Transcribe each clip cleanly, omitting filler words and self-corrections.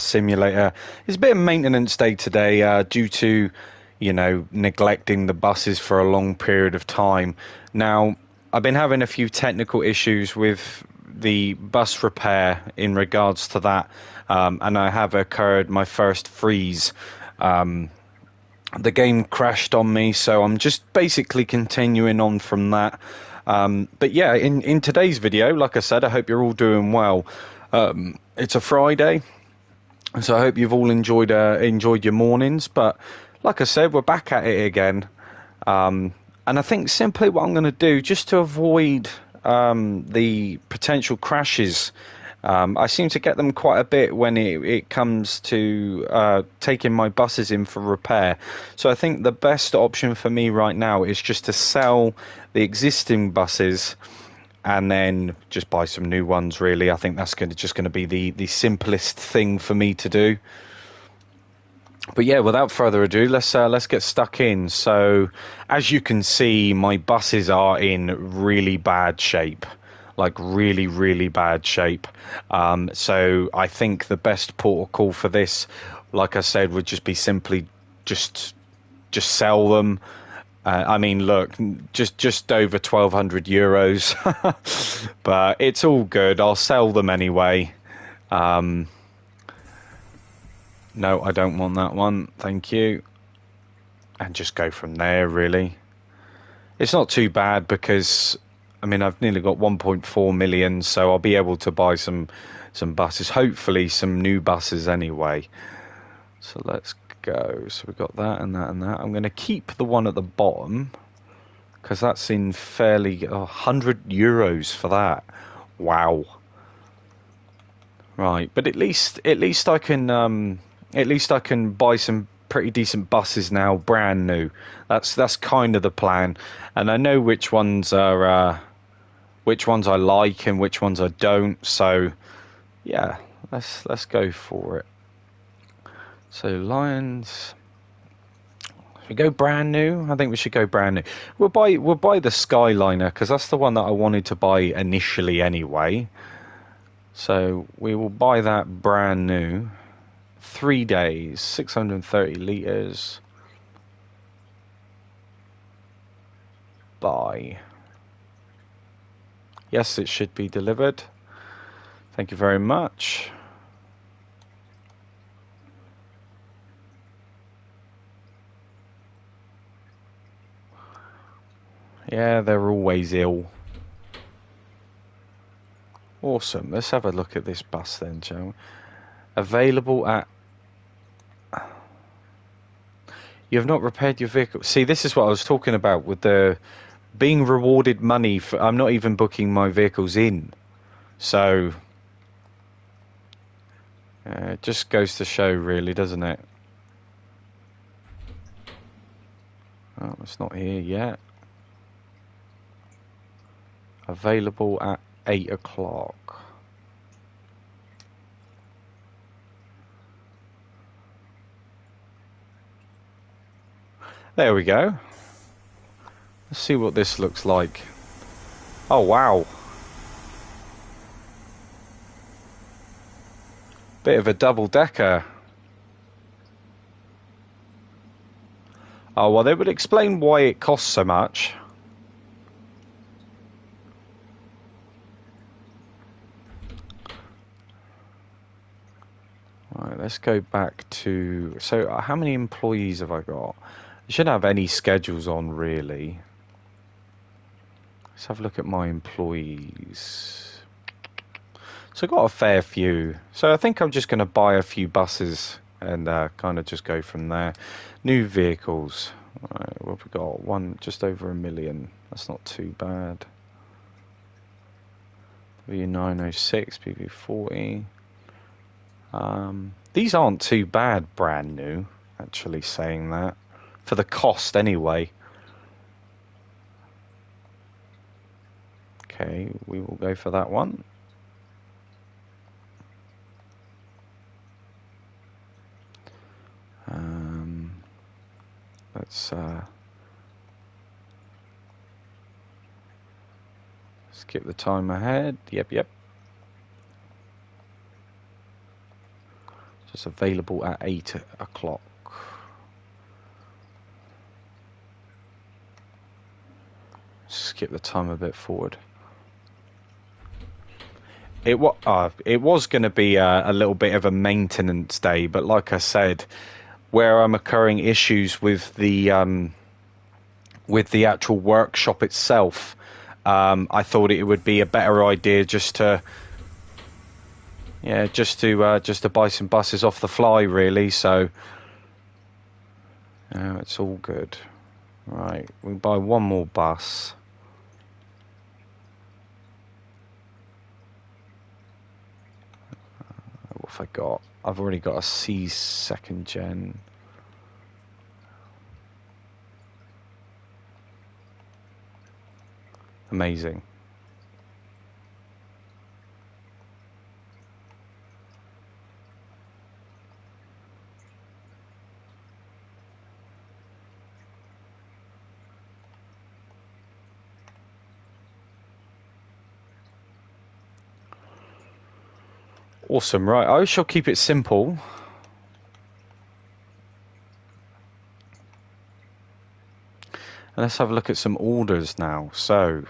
Simulator. It's a bit of maintenance day today due to, neglecting the buses for a long period of time. Now, I've been having a few technical issues with the bus repair in regards to that, and I have occurred my first freeze. The game crashed on me, so I'm just basically continuing on from that. But yeah, in today's video, like I said, I hope you're all doing well. It's a Friday, so I hope you've all enjoyed your mornings. But like I said, we're back at it again. And I think simply what I'm going to do, just to avoid the potential crashes, I seem to get them quite a bit when it comes to taking my buses in for repair. So I think the best option for me right now is just to sell the existing buses and then just buy some new ones, really. I think that's just going to be the simplest thing for me to do. But yeah, without further ado, let's get stuck in. So, as you can see, my buses are in really bad shape, like really, really bad shape. So I think the best port of call for this, like I said, would just be simply just sell them. I mean, look, just over 1,200 euros, but it's all good. I'll sell them anyway. No, I don't want that one. Thank you. And just go from there, really. It's not too bad because, I mean, I've nearly got 1.4 million, so I'll be able to buy some buses, hopefully some new buses anyway. So let's go. So we've got that and that and that. I'm going to keep the one at the bottom because that's in fairly 100 euros for that. Wow. Right, but at least I can buy some pretty decent buses now, brand new. That's kind of the plan, and I know which ones I like and which ones I don't. So yeah, let's go for it. So Lions, should we go brand new? I think we should go brand new. We'll buy the Skyliner because that's the one that I wanted to buy initially anyway. So we will buy that brand new. 3 days, 630 litres. Buy. Yes, it should be delivered. Thank you very much. Yeah, they're always ill. Awesome. Let's have a look at this bus then, shall we? Available at... You have not repaired your vehicle. See, this is what I was talking about with the being rewarded money for... I'm not even booking my vehicles in. So... it just goes to show, really, doesn't it? Oh, it's not here yet. Available at 8 o'clock. There we go. Let's see what this looks like. Oh, wow. Bit of a double-decker. Oh, well, they would explain why it costs so much. Right, let's go back to... So, how many employees have I got? I shouldn't have any schedules on, really. Let's have a look at my employees. So, I've got a fair few. So, I think I'm just going to buy a few buses and kind of just go from there. New vehicles. Right, what have we got? One, just over 1 million. That's not too bad. W906, PV40. These aren't too bad brand new, actually, saying that. For the cost, anyway. Okay, we will go for that one. Let's skip the time ahead. Yep. It's available at 8 o'clock. Skip the time a bit forward. It was going to be a little bit of a maintenance day, but like I said, where I'm occurring issues with the actual workshop itself, I thought it would be a better idea just to buy some buses off the fly, really. So it's all good. Right, we buy one more bus. What have I got? I've already got a C 2nd gen. Amazing. Awesome, right, I shall keep it simple. And let's have a look at some orders now. So,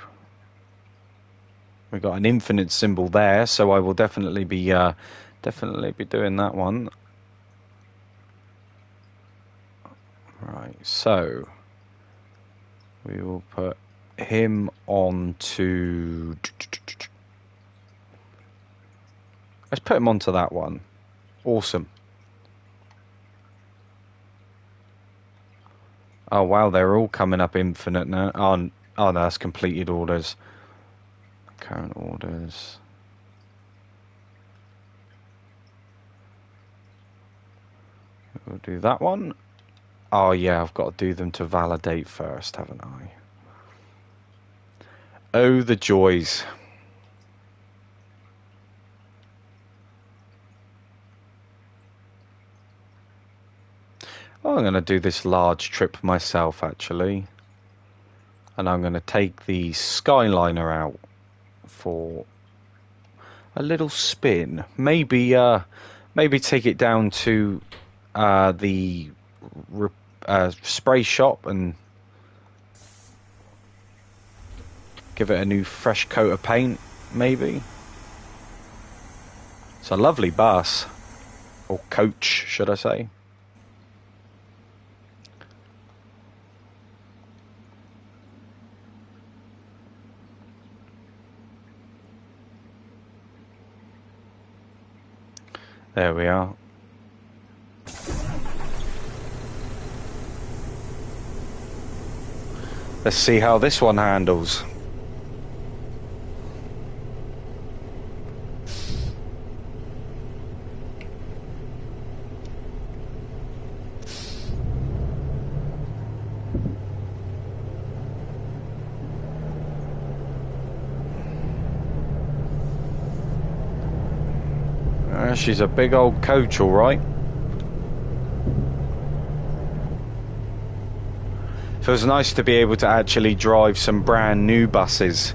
we've got an infinite symbol there, so I will definitely be doing that one. Right, so we will put him on to... Let's put him onto that one. Awesome. Oh wow, they're all coming up infinite now. Oh no, that's completed orders. Current orders. We'll do that one. Oh yeah, I've got to do them to validate first, haven't I? Oh, the joys. Oh, I'm going to do this large trip myself, actually. And I'm going to take the Skyliner out for a little spin. Maybe take it down to the spray shop and give it a new fresh coat of paint, maybe. It's a lovely bus. Or coach, should I say. There we are. Let's see how this one handles. She's a big old coach, all right. Feels nice to be able to actually drive some brand new buses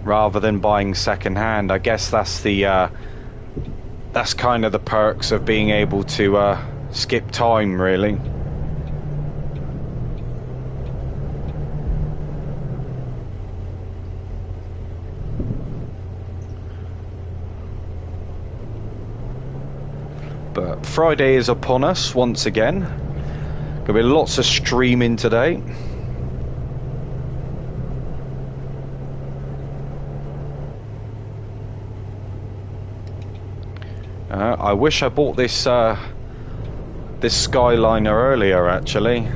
rather than buying second hand. I guess that's the that's kind of the perks of being able to skip time, really. But Friday is upon us once again. Gonna be lots of streaming today. I wish I bought this this Skyliner earlier, actually.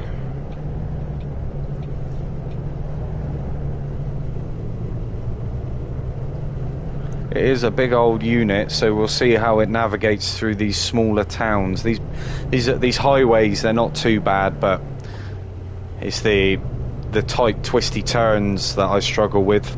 It is a big old unit, so we'll see how it navigates through these smaller towns. These highways, they're not too bad, but it's the tight, twisty turns that I struggle with.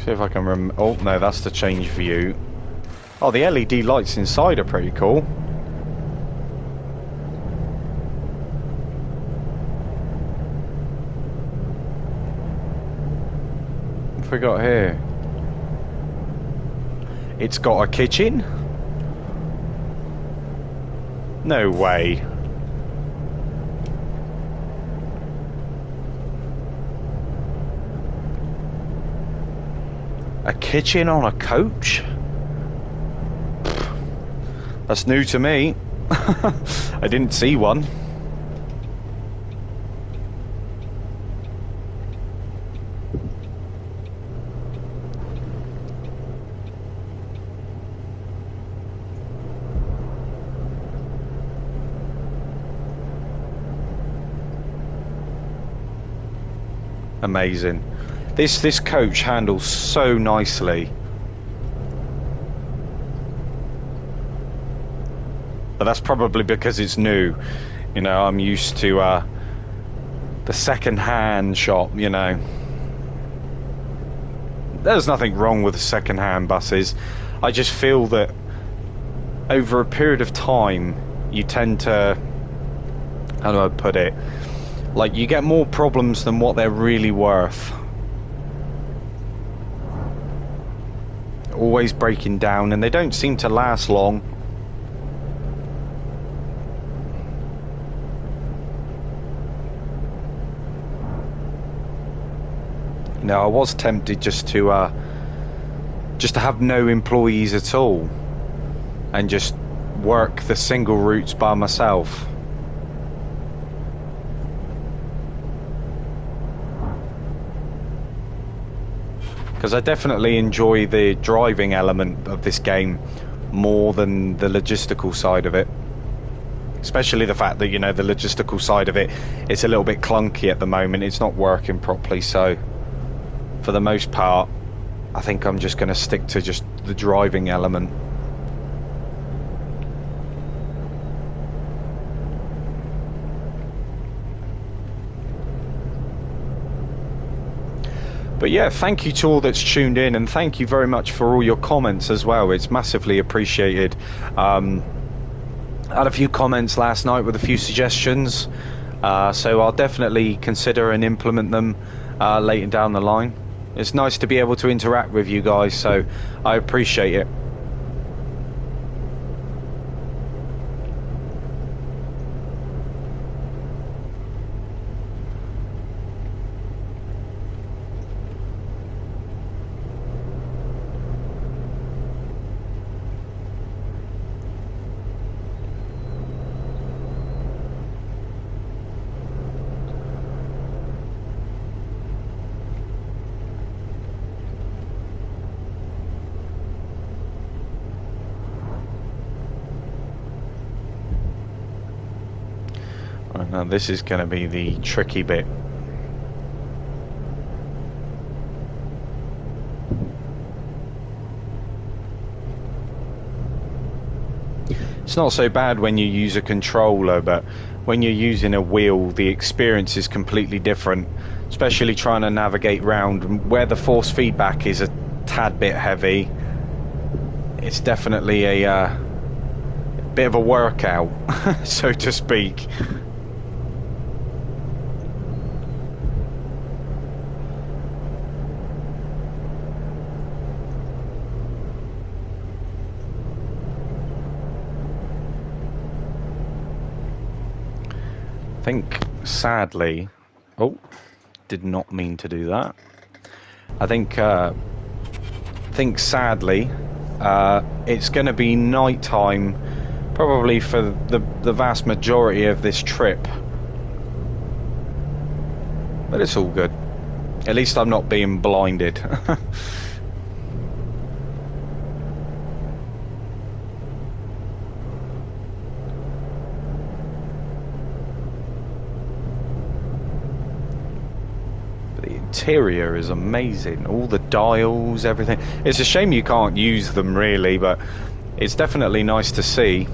See if I can oh, no, that's to change view. Oh, the LED lights inside are pretty cool. What have we got here? It's got a kitchen? No way. A kitchen on a coach? That's new to me. I didn't see one. Amazing. This coach handles so nicely. But that's probably because it's new. You know, I'm used to the second-hand shop, you know. There's nothing wrong with the second-hand buses. I just feel that over a period of time, you tend to, how do I put it? Like, you get more problems than what they're really worth. Always breaking down, and they don't seem to last long. You know, I was tempted just to have no employees at all and just work the single routes by myself. Because I definitely enjoy the driving element of this game more than the logistical side of it. Especially the fact that, you know, the logistical side of it, it's a little bit clunky at the moment. It's not working properly, so for the most part, I think I'm just going to stick to just the driving element. But yeah, thank you to all that's tuned in, and thank you very much for all your comments as well. It's massively appreciated. I had a few comments last night with a few suggestions, so I'll definitely consider and implement them later down the line. It's nice to be able to interact with you guys, so I appreciate it. Now this is going to be the tricky bit. It's not so bad when you use a controller, but when you're using a wheel, the experience is completely different, especially trying to navigate round where the force feedback is a tad bit heavy. It's definitely a bit of a workout, so to speak. I think, sadly, oh, did not mean to do that. I think sadly, it's going to be night time, probably for the vast majority of this trip. But it's all good. At least I'm not being blinded. Interior is amazing, all the dials, everything. It's a shame you can't use them really, but it's definitely nice to see.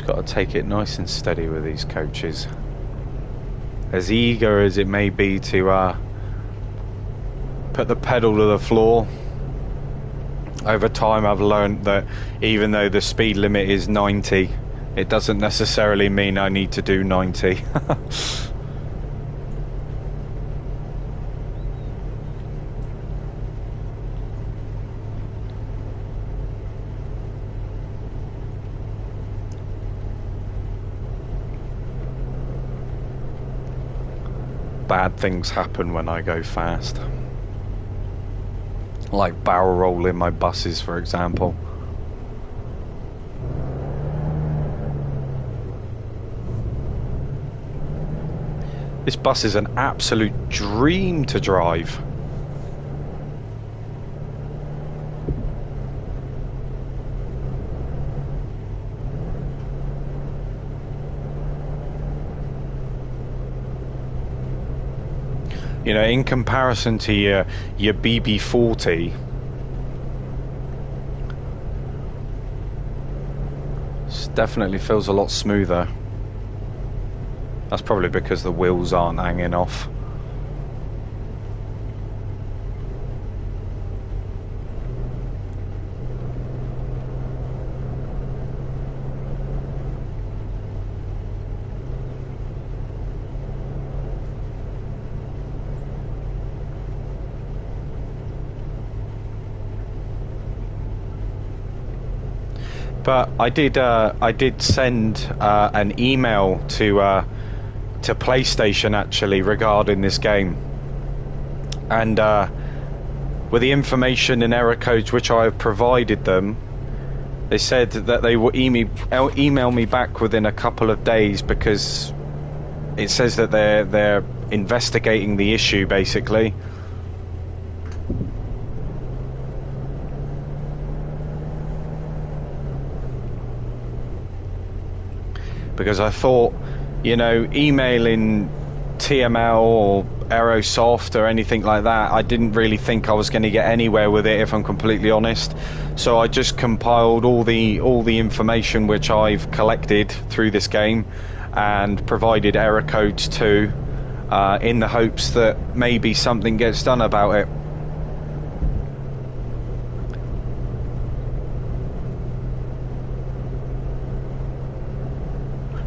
Just got to take it nice and steady with these coaches. As eager as it may be to put the pedal to the floor, over time I've learned that even though the speed limit is 90, it doesn't necessarily mean I need to do 90. Bad things happen when I go fast. Like barrel rolling my buses, for example. This bus is an absolute dream to drive. You know, in comparison to your BB40, this definitely feels a lot smoother. That's probably because the wheels aren't hanging off. But I did send an email to PlayStation actually regarding this game, and with the information and error codes which I have provided them, they said that they will email me back within a couple of days, because it says that they're investigating the issue basically. Because I thought, you know, emailing TML or Aerosoft or anything like that, I didn't really think I was going to get anywhere with it, if I'm completely honest. So I just compiled all the information which I've collected through this game and provided error codes to, in the hopes that maybe something gets done about it.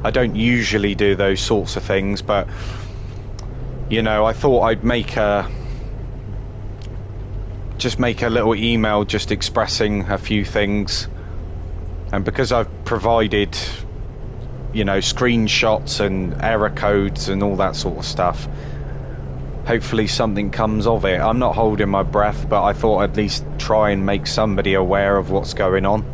I don't usually do those sorts of things, but you know, I thought I'd make a little email just expressing a few things, and because I've provided, you know, screenshots and error codes and all that sort of stuff, hopefully something comes of it. I'm not holding my breath, but I thought I'd at least try and make somebody aware of what's going on.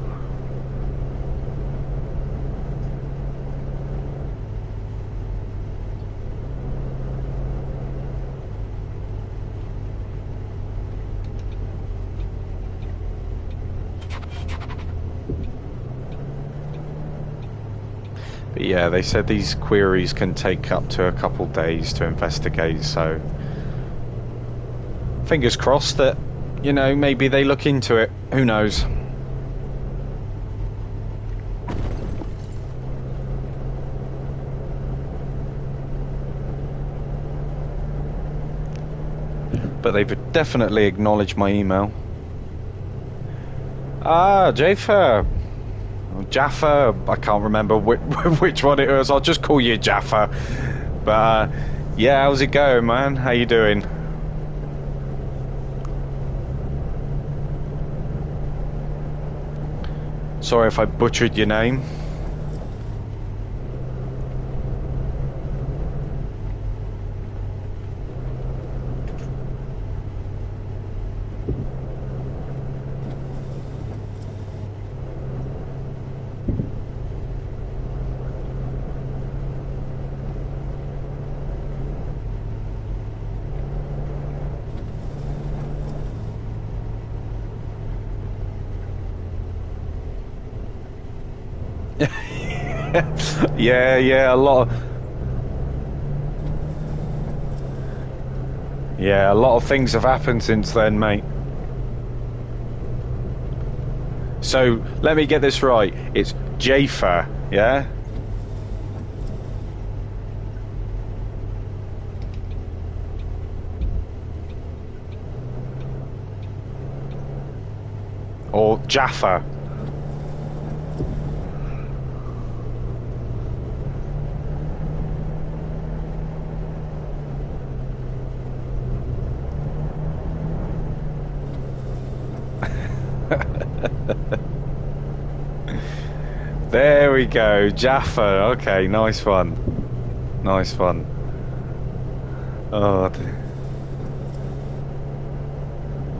But yeah, they said these queries can take up to a couple days to investigate, so fingers crossed that, you know, maybe they look into it. Who knows? But they've definitely acknowledged my email. Ah, Jaffa. Jaffa, I can't remember which one it was. I'll just call you Jaffa. But yeah, how's it going, man? How you doing? Sorry if I butchered your name. Yeah, a lot of things have happened since then, mate. So let me get this right. It's Jaffa, Yeah? Or Jaffa. There we go, Jaffa. Okay, nice one. Nice one. Oh,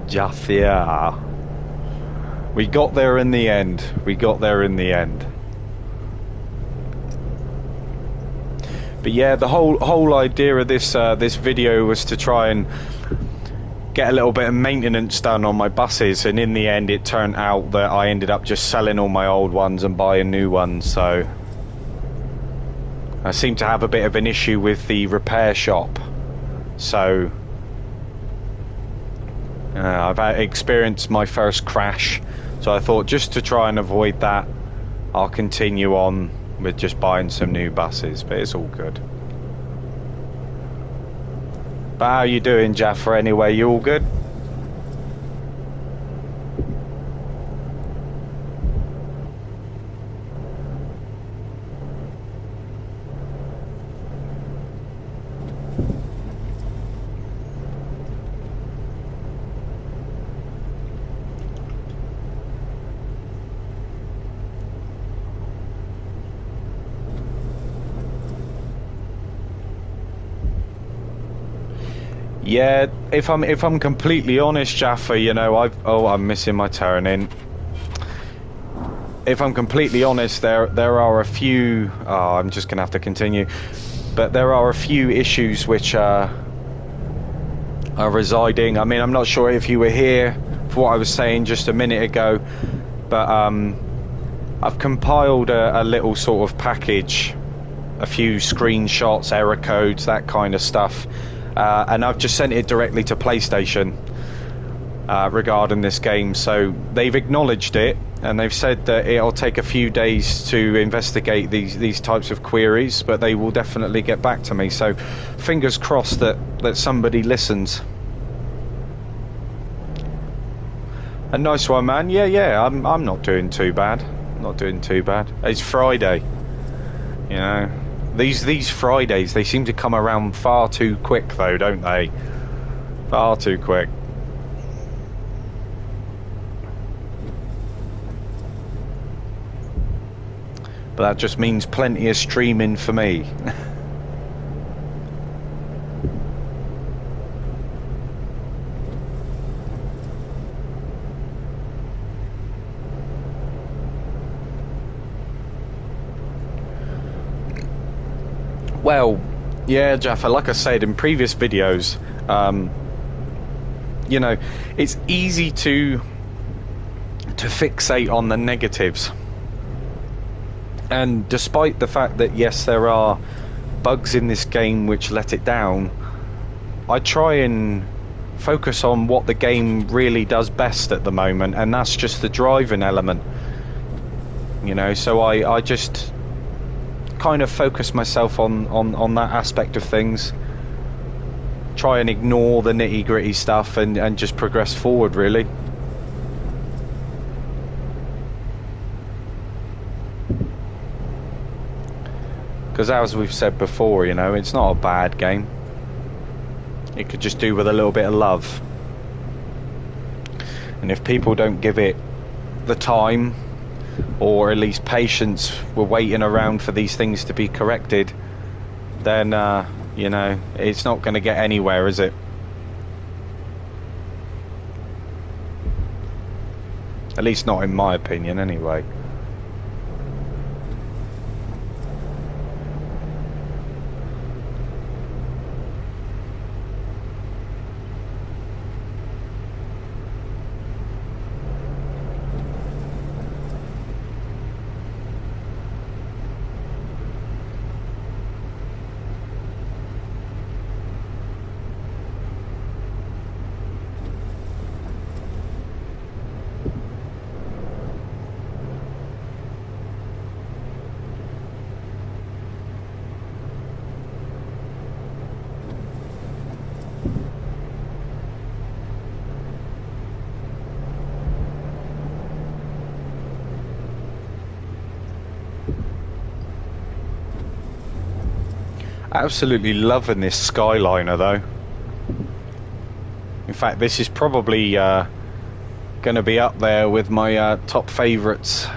Jaffa. We got there in the end. We got there in the end. But yeah, the whole idea of this this video was to try and get a little bit of maintenance done on my buses, and in the end it turned out that I ended up just selling all my old ones and buying new ones. So I seem to have a bit of an issue with the repair shop. So I've experienced my first crash, so I thought just to try and avoid that, I'll continue on with just buying some new buses, but it's all good. But how you doing, Jaffa, anyway? You all good? Yeah, if I'm completely honest, Jaffa, you know, I'm missing my turn in. If I'm completely honest, there are a few. Oh, I'm just gonna have to continue, but there are a few issues which are residing. I mean, I'm not sure if you were here for what I was saying just a minute ago, but I've compiled a little sort of package, a few screenshots, error codes, that kind of stuff. And I've just sent it directly to PlayStation regarding this game. So they've acknowledged it, and they've said that it'll take a few days to investigate these types of queries, but they will definitely get back to me. So fingers crossed that somebody listens. A nice one, man. Yeah. I'm not doing too bad. Not doing too bad. It's Friday, you know. These Fridays, they seem to come around far too quick, though, don't they? Far too quick. But that just means plenty of streaming for me. Well, yeah, Jaffa, like I said in previous videos, you know, it's easy to fixate on the negatives. And despite the fact that, yes, there are bugs in this game which let it down, I try and focus on what the game really does best at the moment, and that's just the driving element. You know, so I just kind of focus myself on that aspect of things, try and ignore the nitty-gritty stuff, and just progress forward, really. Because as we've said before, you know, it's not a bad game. It could just do with a little bit of love. And if people don't give it the time, or at least patience, we're waiting around for these things to be corrected, then, you know, it's not going to get anywhere, is it? At least not in my opinion, anyway. Absolutely loving this Skyliner though. In fact, this is probably going to be up there with my top favourites.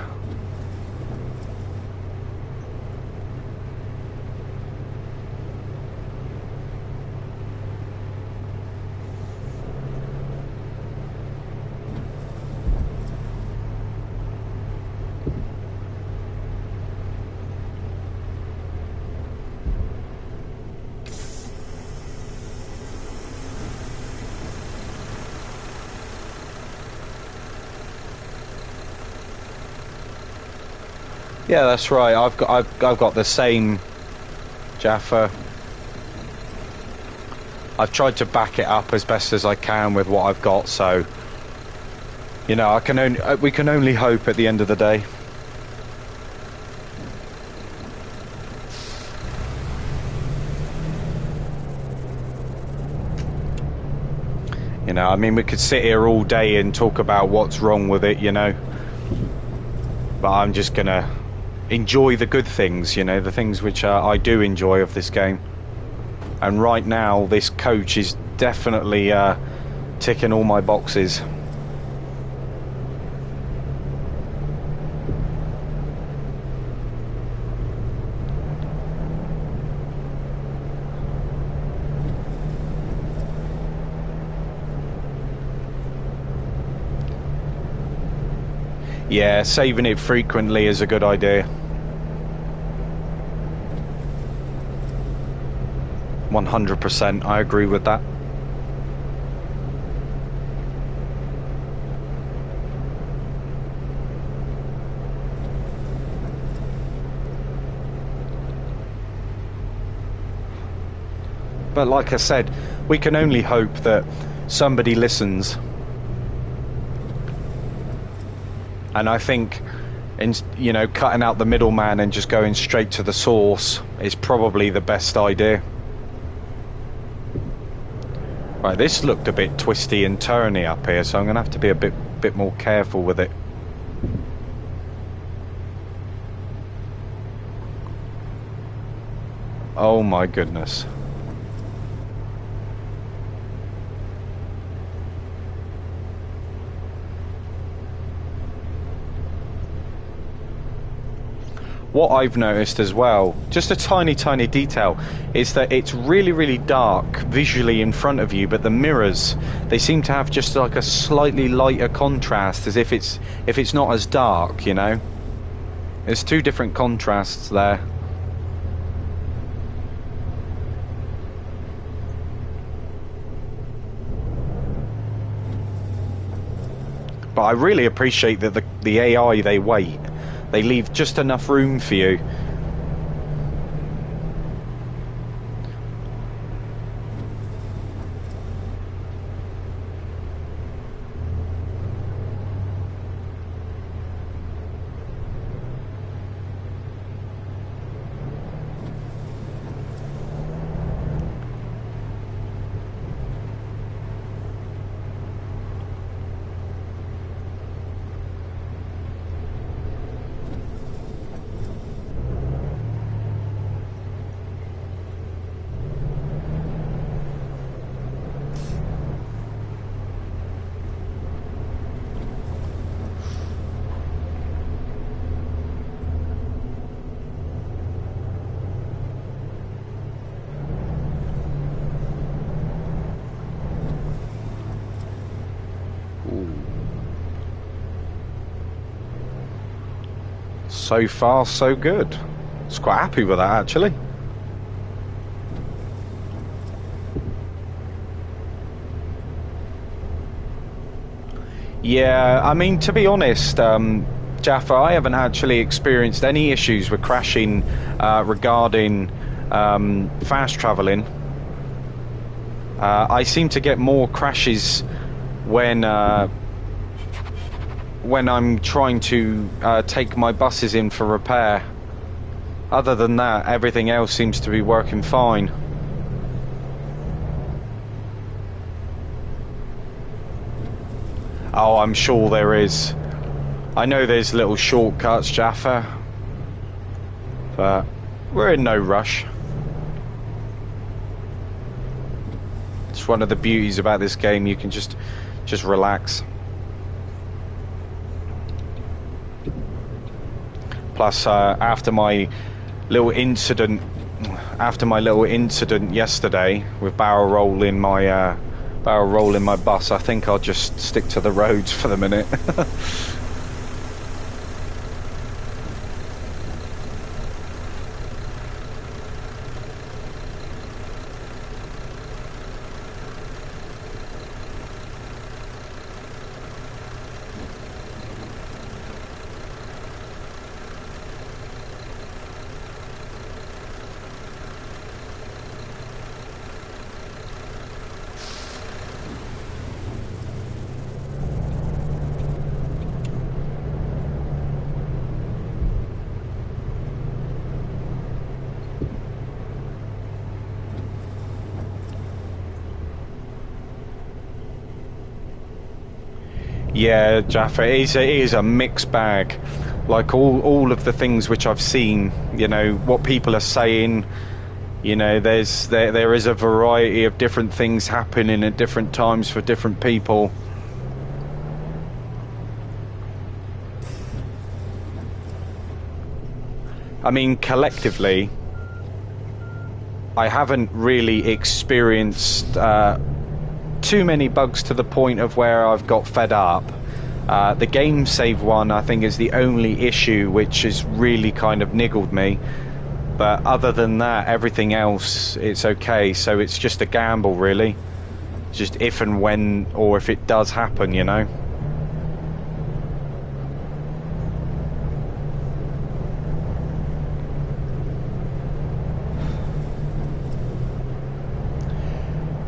Yeah, that's right. I've got the same, Jaffa. I've tried to back it up as best as I can with what I've got, so you know, we can only hope at the end of the day. You know, I mean, we could sit here all day and talk about what's wrong with it, you know, but I'm just gonna enjoy the good things, you know, the things which I do enjoy of this game. And right now this coach is definitely ticking all my boxes. Yeah, saving it frequently is a good idea. 100%, I agree with that. But like I said, we can only hope that somebody listens. And I think, you know, cutting out the middleman and just going straight to the source is probably the best idea. Right, this looked a bit twisty and turny up here, so I'm going to have to be a bit more careful with it. Oh my goodness. What I've noticed as well, just a tiny detail, is that it's really dark visually in front of you, but the mirrors, they seem to have just like a slightly lighter contrast, as if it's not as dark, you know. There's two different contrasts there. But I really appreciate that the AI, they wait. They leave just enough room for you. So far, so good. I was quite happy with that, actually. Yeah, I mean, to be honest, Jaffa, I haven't actually experienced any issues with crashing regarding fast traveling. I seem to get more crashes when I'm trying to take my buses in for repair. Other than that, everything else seems to be working fine. Oh, I'm sure there is. I know there's little shortcuts, Jaffa, but we're in no rush. It's one of the beauties about this game. You can just relax. Plus, after my little incident yesterday with barrel rolling my bus, I think I'll just stick to the roads for the minute. Yeah, Jaffa, it is a mixed bag. Like all of the things which I've seen, you know, what people are saying, you know, there is a variety of different things happening at different times for different people. I mean, collectively, I haven't really experienced too many bugs to the point of where I've got fed up. The game save one, I think, is the only issue which has really kind of niggled me. But other than that, everything else, it's okay. So it's just a gamble, really. Just if and when, or if it does happen, you know.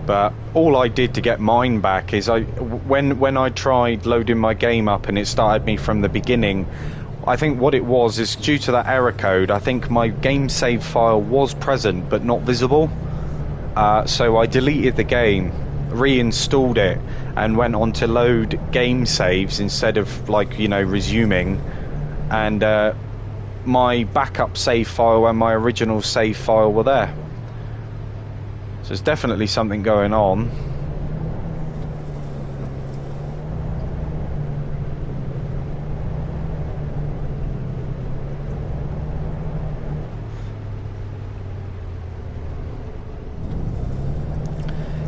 But all I did to get mine back is when I tried loading my game up and it started me from the beginning, I think what it was is due to that error code, I think my game save file was present but not visible. So I deleted the game, reinstalled it, and went on to load game saves instead of, like, you know, resuming. And my backup save file and my original save file were there. So there's definitely something going on.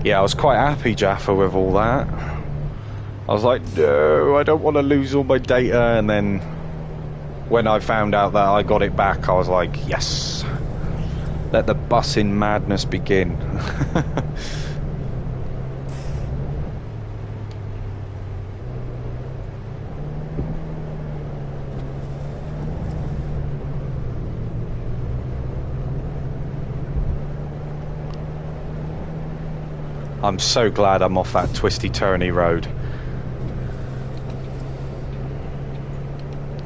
Yeah, I was quite happy, Jaffa, with all that. I was like, no, I don't want to lose all my data. And then when I found out that I got it back, I was like, yes. Let the busing madness begin. I'm so glad I'm off that twisty turny road.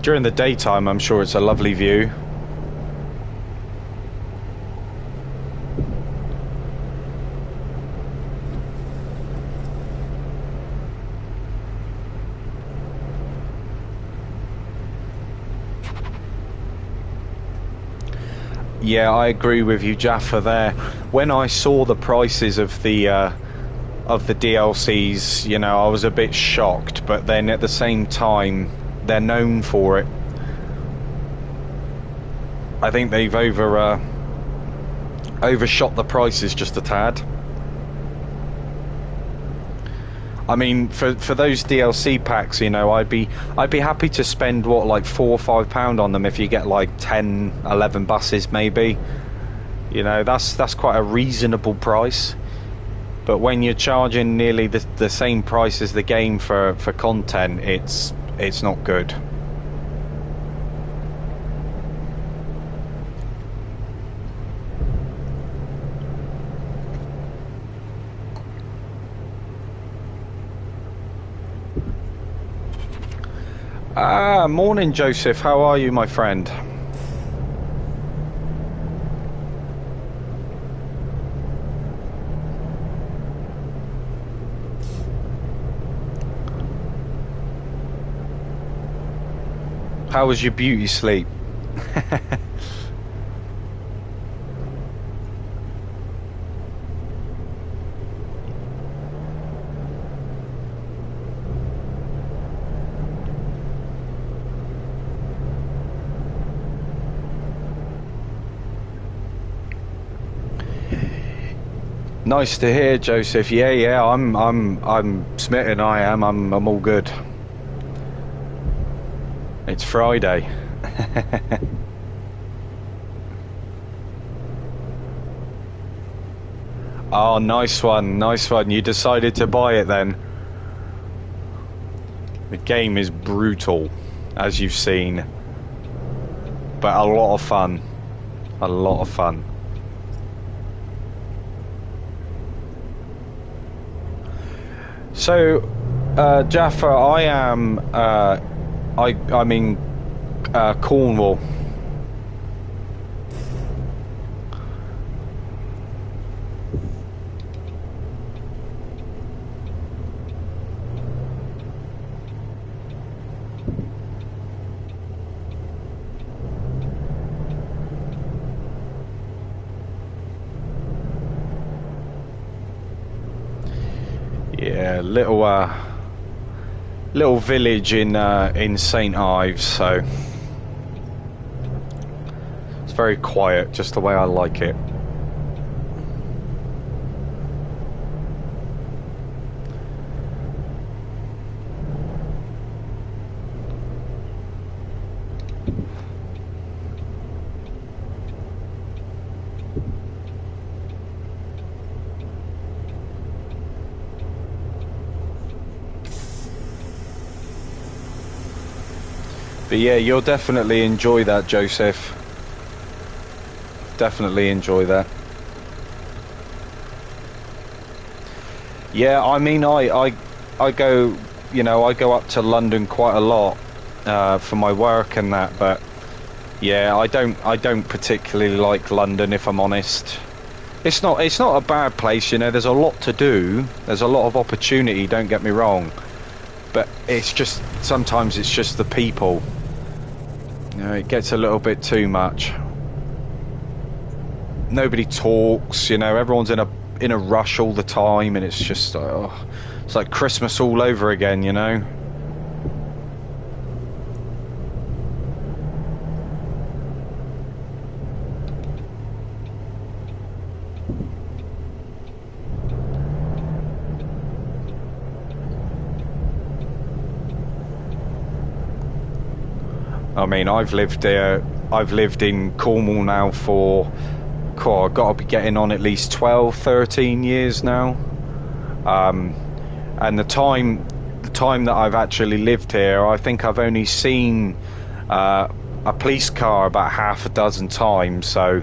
During the daytime, I'm sure it's a lovely view. Yeah, I agree with you, Jaffa, there. When I saw the prices of the DLCs, you know, I was a bit shocked, but then at the same time, they're known for it. I think they've overshot the prices just a tad. I mean, for those DLC packs, you know, I'd be happy to spend what, like £4 or £5 on them if you get like 10, 11 buses maybe. You know, that's quite a reasonable price. But when you're charging nearly the same price as the game for content, it's not good. Morning, Joseph. How are you, my friend? How was your beauty sleep? Nice to hear, Joseph. Yeah, I'm smitten. I'm all good. It's Friday. Oh, nice one, nice one. You decided to buy it then. The game is brutal, as you've seen, but a lot of fun. A lot of fun. So, Jaffa, I am. I'm in Cornwall. Yeah, little village in St. Ives, so it's very quiet, just the way I like it. But yeah, you'll definitely enjoy that, Joseph. Definitely enjoy that. Yeah, I mean, I go, I go up to London quite a lot for my work and that, but yeah, I don't particularly like London, if I'm honest. It's not a bad place, there's a lot to do. There's a lot of opportunity, don't get me wrong. But it's just, sometimes it's just the people. It gets a little bit too much. Nobody talks, everyone's in a rush all the time, and it's just it's like Christmas all over again, I mean, I've lived in Cornwall now for, I've got to be getting on at least 12, 13 years now. And the time that I've actually lived here, I think I've only seen a police car about half a dozen times. So,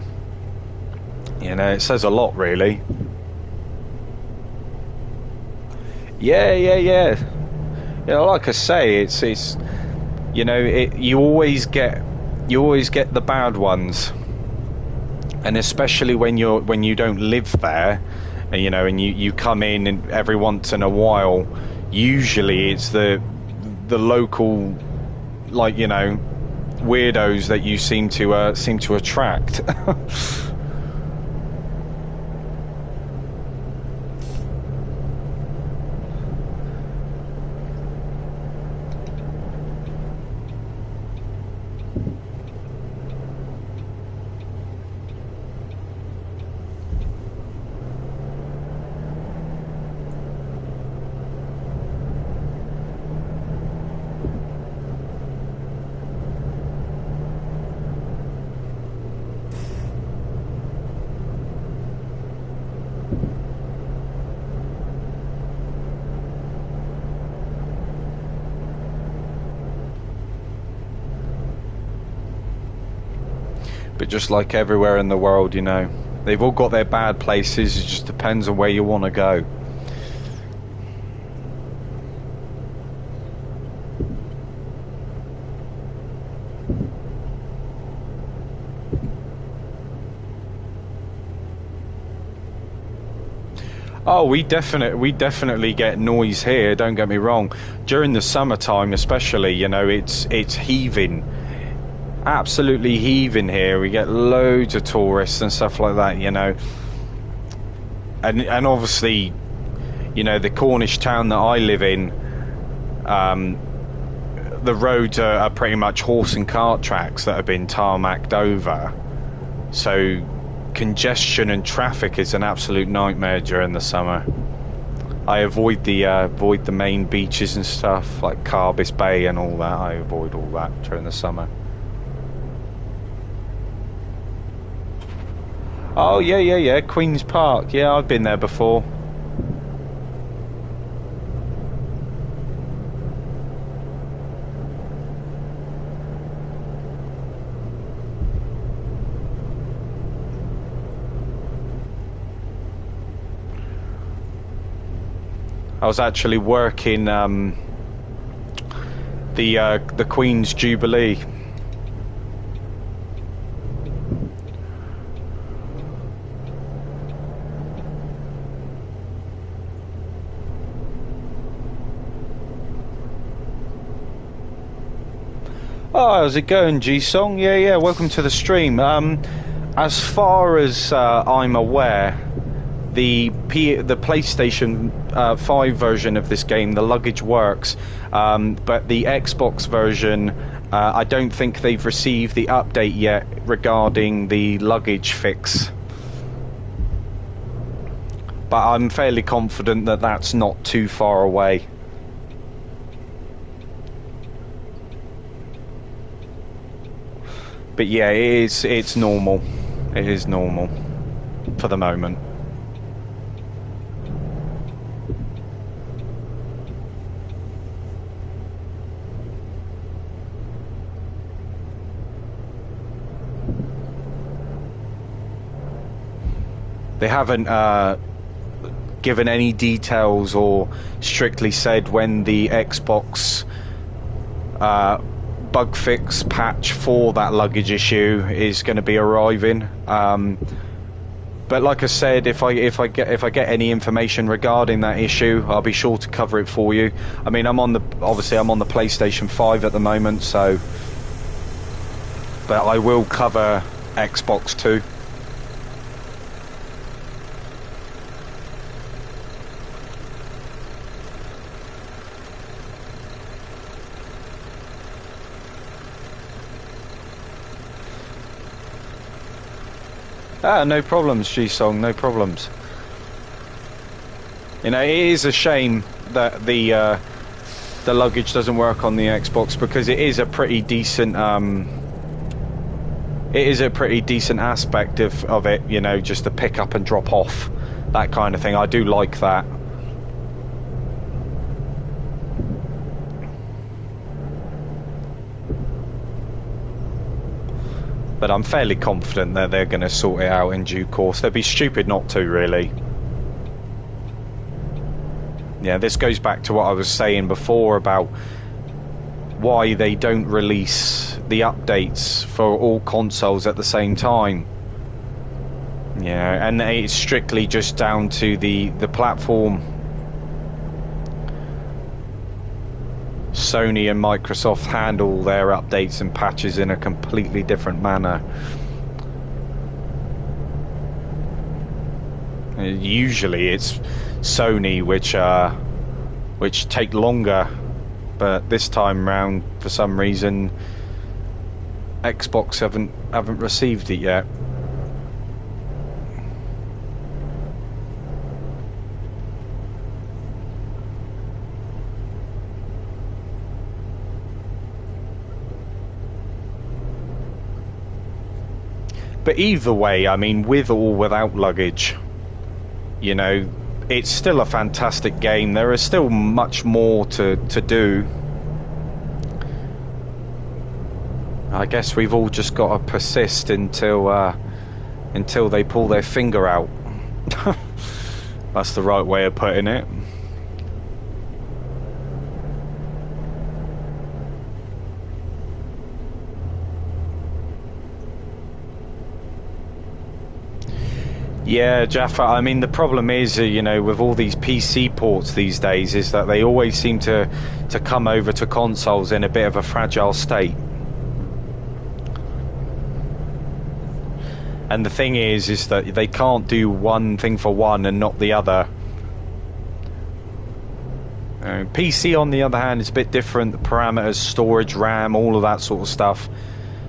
it says a lot, really. Yeah. Like I say, it's you always get the bad ones, and especially when you don't live there, and and you come in and every once in a while, usually it's the local, like, weirdos that you seem to attract. But just like everywhere in the world, they've all got their bad places. It just depends on where you want to go. Oh, we definitely get noise here. Don't get me wrong. During the summertime, especially, it's heaving. Absolutely heaving here. We get loads of tourists and stuff like that, and obviously, the Cornish town that I live in, the roads are pretty much horse and cart tracks that have been tarmacked over, so congestion and traffic is an absolute nightmare during the summer. I avoid the main beaches and stuff like Carbis Bay and all that. I avoid all that during the summer. Oh yeah, Queen's Park. Yeah, I've been there before. I was actually working the Queen's Jubilee. Oh, how's it going, G-Song? Yeah, welcome to the stream. As far as I'm aware, the PlayStation 5 version of this game, the luggage works, but the Xbox version, I don't think they've received the update yet regarding the luggage fix. But I'm fairly confident that that's not too far away. But yeah, it's normal. It is normal for the moment. They haven't given any details or strictly said when the Xbox bug fix patch for that luggage issue is going to be arriving. But like I said, if I get any information regarding that issue, I'll be sure to cover it for you. I mean, I'm on the PlayStation 5 at the moment, so but I will cover Xbox too. No problems, G-Song, no problems. You know, it is a shame that the luggage doesn't work on the Xbox, because it is a pretty decent aspect of it, you know, just the pick up and drop off, that kind of thing. I do like that. But I'm fairly confident that they're going to sort it out in due course. They'd be stupid not to, really. Yeah, this goes back to what I was saying before about why they don't release the updates for all consoles at the same time. Yeah, and it's strictly just down to the platform. Sony and Microsoft handle their updates and patches in a completely different manner. Usually it's Sony which take longer, but this time round, for some reason, Xbox haven't received it yet. But either way, I mean, with or without luggage, you know, it's still a fantastic game. There is still much more to do. I guess we've all just got to persist until they pull their finger out. That's the right way of putting it. Yeah, Jaffa, I mean, the problem is, you know, with all these PC ports these days, is that they always seem to come over to consoles in a bit of a fragile state. And the thing is that they can't do one thing for one and not the other. PC, on the other hand, is a bit different. The parameters, storage, RAM, all of that sort of stuff.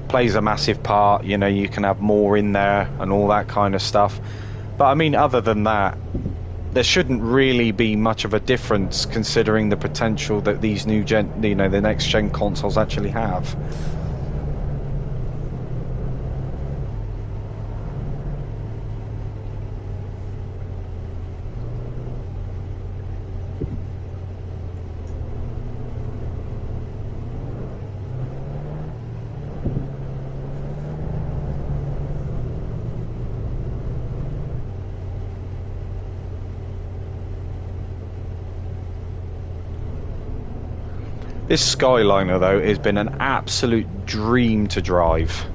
plays a massive part. You know, you can have more in there and all that kind of stuff. But I mean, other than that, there shouldn't really be much of a difference considering the potential that these new gen, you know, the next gen consoles actually have. This Skyliner, though, has been an absolute dream to drive.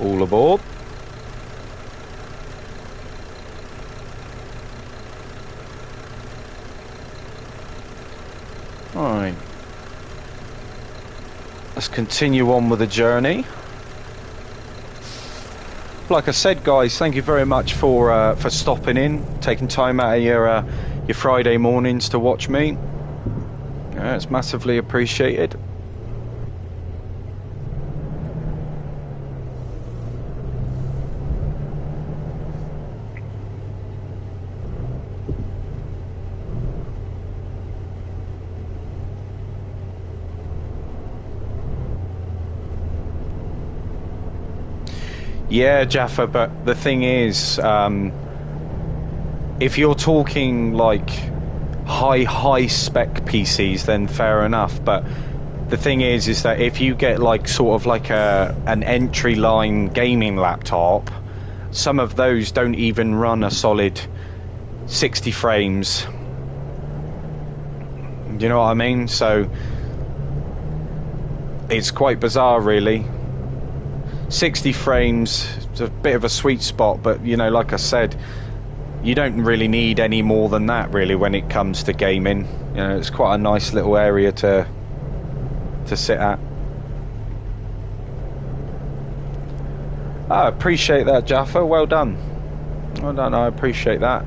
All aboard. Alright. Let's continue on with the journey. Like I said, guys, thank you very much for stopping in, taking time out of your Friday mornings to watch me. It's massively appreciated. Yeah, Jaffa, but the thing is, if you're talking like high spec PCs, then fair enough. But the thing is that if you get like sort of like an entry line gaming laptop, some of those don't even run a solid 60 frames. Do you know what I mean? So it's quite bizarre, really. 60 frames is a bit of a sweet spot, but you know, like I said, you don't really need any more than that really when it comes to gaming. You know, it's quite a nice little area to sit at. I appreciate that, Jaffa. Well done. Well done, I appreciate that.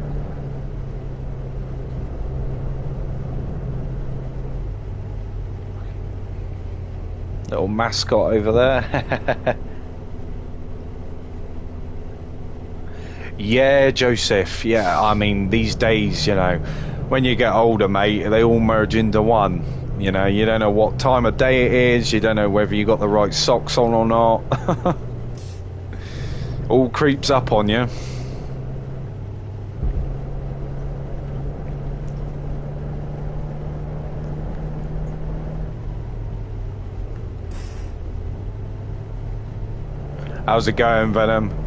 Little mascot over there. Yeah, Joseph. Yeah, I mean, these days, you know, when you get older, mate, they all merge into one. You know, you don't know what time of day it is. You don't know whether you got the right socks on or not. All creeps up on you. How's it going, Venom?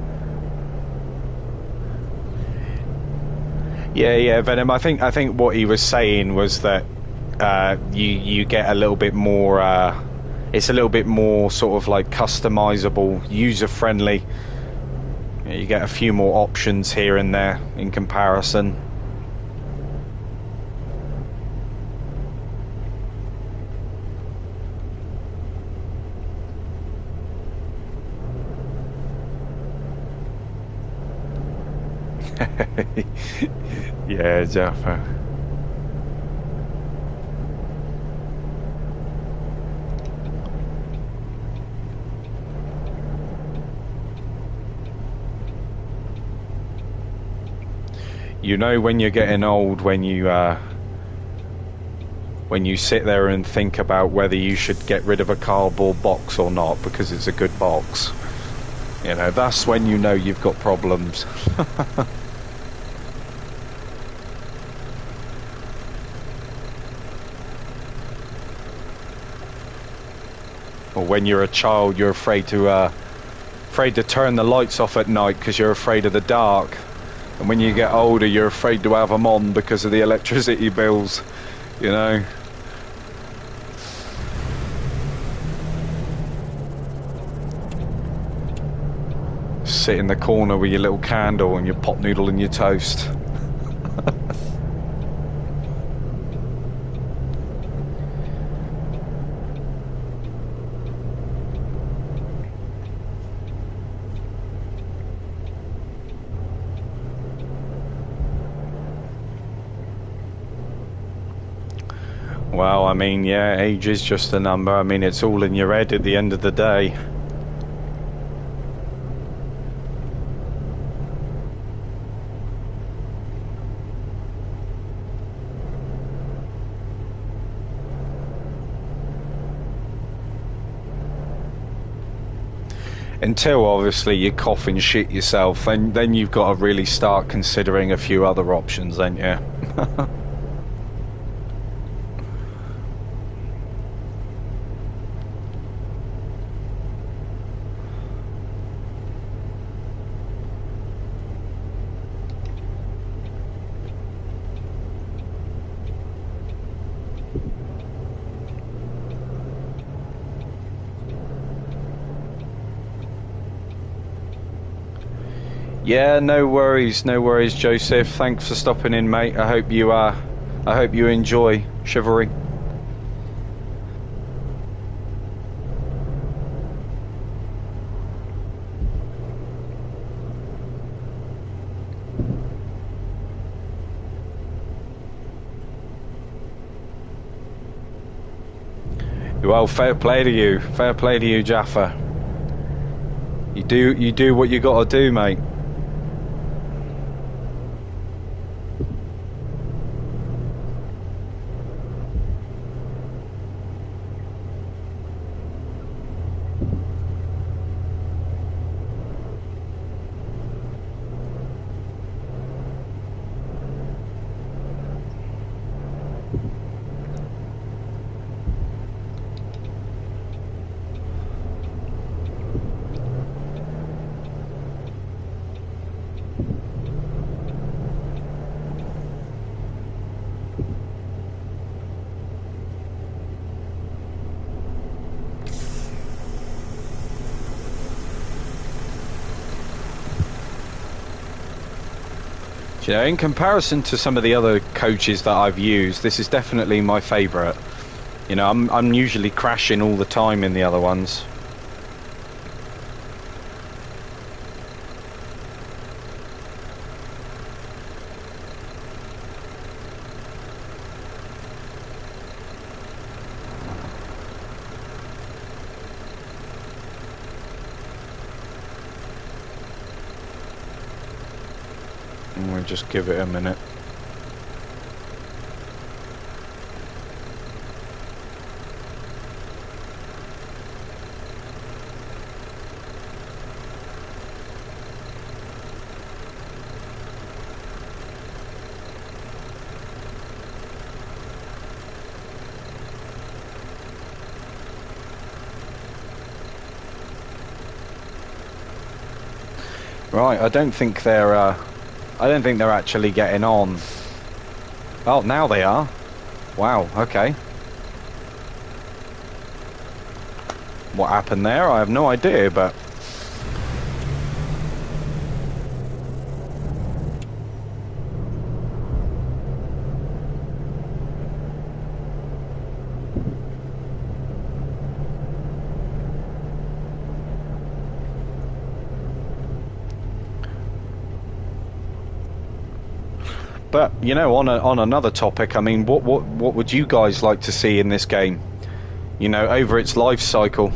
Yeah, Venom. I think what he was saying was that you get a little bit more. It's a little bit more sort of like customizable, user friendly. You get a few more options here and there in comparison. Yeah, Jaffa. You know when you're getting old when you sit there and think about whether you should get rid of a cardboard box or not because it's a good box. You know, that's when you know you've got problems. Or when you're a child, you're afraid to turn the lights off at night because you're afraid of the dark. And when you get older, you're afraid to have them on because of the electricity bills, you know. sit in the corner with your little candle and your pot noodle and your toast. Well, I mean, yeah, age is just a number. I mean, it's all in your head at the end of the day. Until obviously you cough and shit yourself, and then you've got to really start considering a few other options, then yeah. Yeah, no worries, Joseph. Thanks for stopping in, mate. I hope you enjoy Chivalry. Well, fair play to you, Jaffa. You do what you got to do, mate. You know, in comparison to some of the other coaches that I've used, this is definitely my favourite. You know, I'm usually crashing all the time in the other ones. We'll just give it a minute. Right, I don't think they're actually getting on. Oh, now they are. Wow, okay. What happened there? I have no idea, but... But you know, on another topic, I mean, what would you guys like to see in this game? You know, over its life cycle.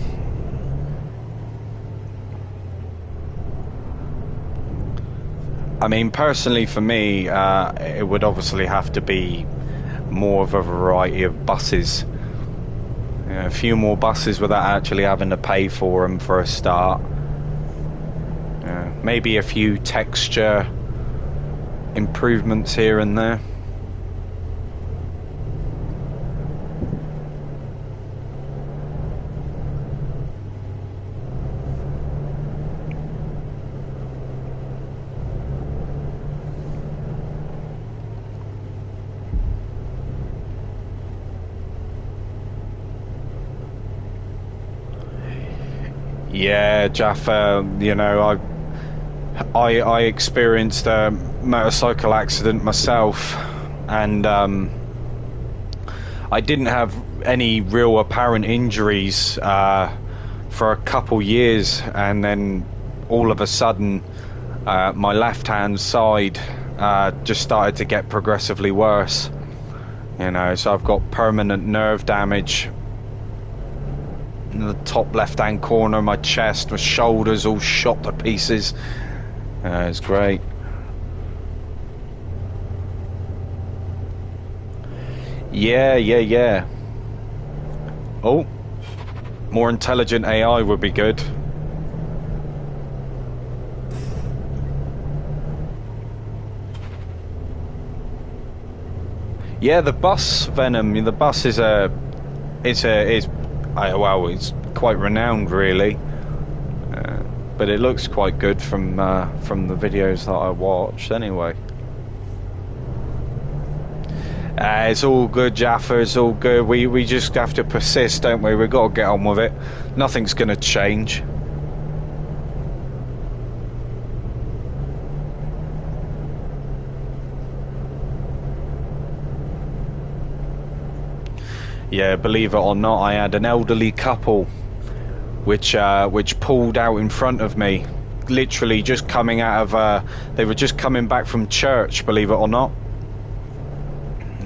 I mean, personally, for me, it would obviously have to be more of a variety of buses. You know, a few more buses without actually having to pay for them for a start. Maybe a few texture improvements here and there. Yeah, Jaffa, you know, I experienced a motorcycle accident myself, and I didn't have any real apparent injuries for a couple years, and then all of a sudden my left hand side just started to get progressively worse. You know, so I've got permanent nerve damage in the top left hand corner of my chest, my shoulders all shot to pieces. It's great. Yeah. Oh, more intelligent AI would be good. Yeah, the bus, Venom. The bus is it's quite renowned, really. But it looks quite good from the videos that I watched, anyway. It's all good, Jaffa. It's all good. We just have to persist, don't we? We've got to get on with it. Nothing's going to change. Yeah, believe it or not, I had an elderly couple which pulled out in front of me, literally just coming out of they were just coming back from church, believe it or not,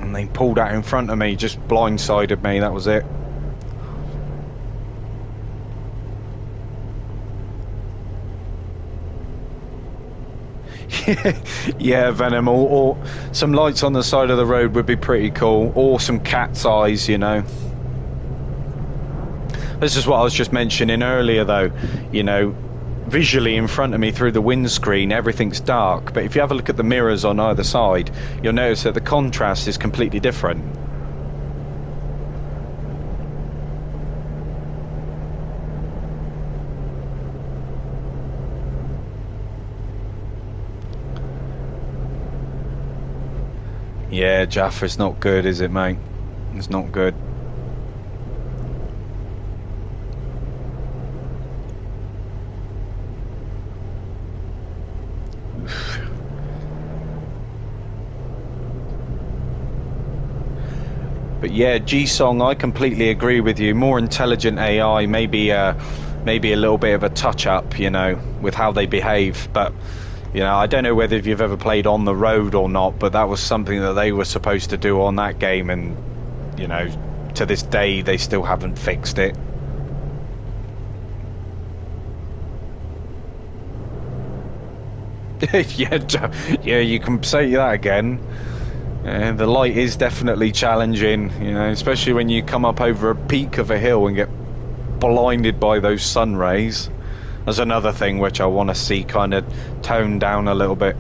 and they pulled out in front of me, just blindsided me. That was it. Yeah, Venom, or some lights on the side of the road would be pretty cool, or some cat's eyes, you know. This is what I was just mentioning earlier, though. You know, visually in front of me through the windscreen, everything's dark, but if you have a look at the mirrors on either side, you'll notice that the contrast is completely different. Yeah, Jaffa, it's not good, is it, mate? It's not good. But yeah, G-Song, I completely agree with you. More intelligent AI, maybe a little bit of a touch-up, you know, with how they behave. But, you know, I don't know whether you've ever played On the Road or not, but that was something that they were supposed to do on that game, and, you know, to this day, they still haven't fixed it. Yeah, you can say that again. The light is definitely challenging, you know, especially when you come up over a peak of a hill and get blinded by those sun rays. There's another thing which I want to see kind of toned down a little bit.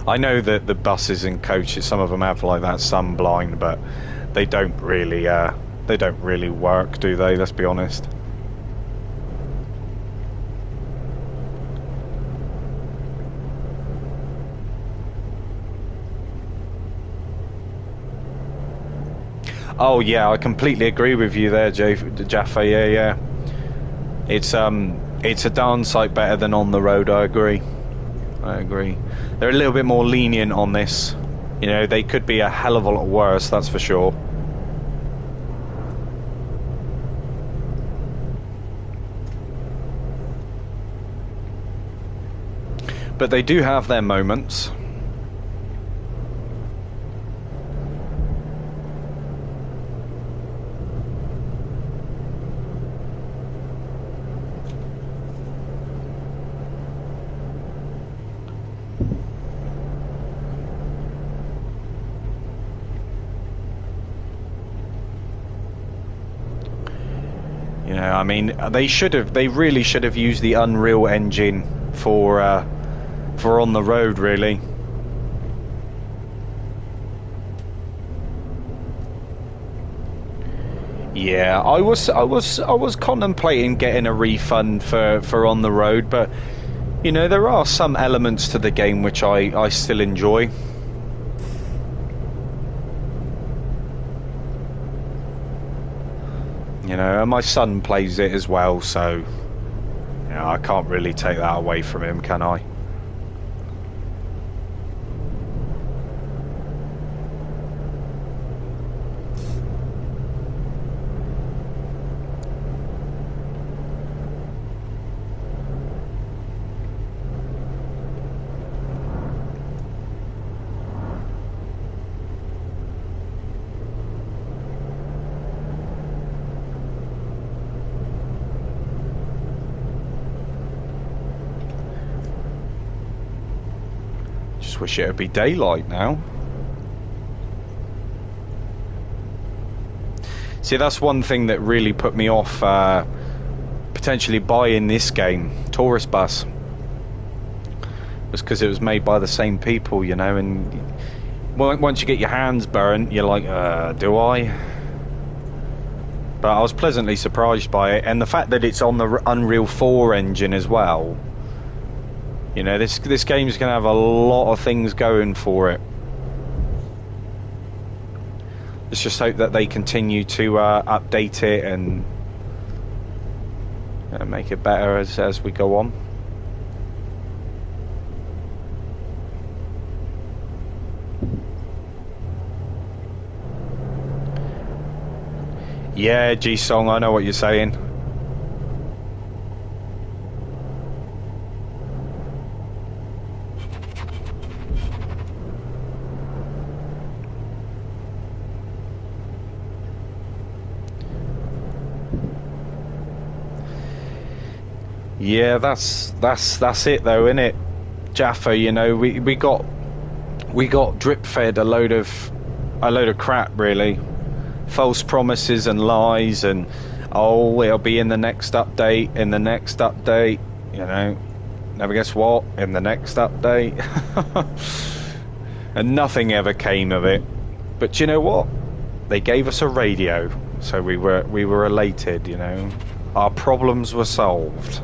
I know that the buses and coaches, some of them have like that sun blind, but they don't really work, do they? Let's be honest. Oh yeah, I completely agree with you there, Jaffa. Yeah. It's a darn sight better than On the Road. I agree. They're a little bit more lenient on this. You know, they could be a hell of a lot worse, that's for sure. But they do have their moments. I mean, they really should have used the Unreal Engine for On the Road, really. Yeah, I was contemplating getting a refund for On the Road, but you know, there are some elements to the game which I still enjoy. You know, and my son plays it as well, so Yeah, I can't really take that away from him, can I? Just wish it would be daylight now. See, that's one thing that really put me off potentially buying this game, Tourist Bus. Was because it was made by the same people, you know, and once you get your hands burnt, you're like, do I? But I was pleasantly surprised by it, and the fact that it's on the Unreal 4 engine as well. You know, this game's going to have a lot of things going for it. Let's just hope that they continue to update it and make it better as we go on. Yeah, G-Song, I know what you're saying. Yeah, that's it though, isn't it, Jaffa? You know, we got drip fed a load of crap, really. False promises and lies, and oh, it'll be in the next update, you know. Never guess what, in the next update. And nothing ever came of it. But you know what? They gave us a radio, so we were elated, you know. Our problems were solved.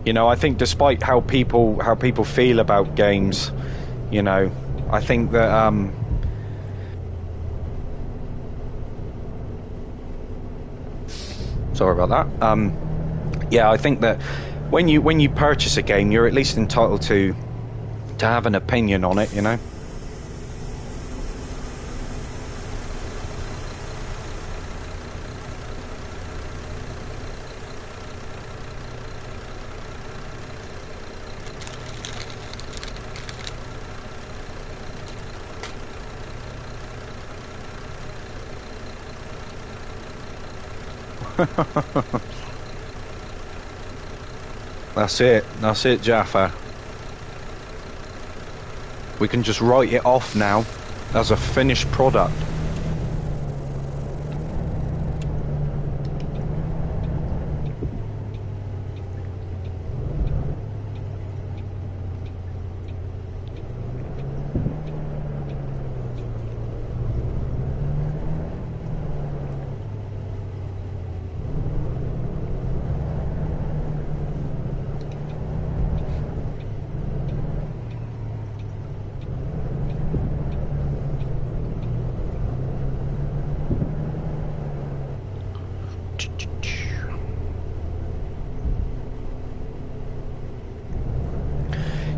You know, I think despite how people feel about games, you know, I think that sorry about that. Yeah, I think that when you purchase a game, you're at least entitled to have an opinion on it, you know. That's it, Jaffa. We can just write it off now as a finished product.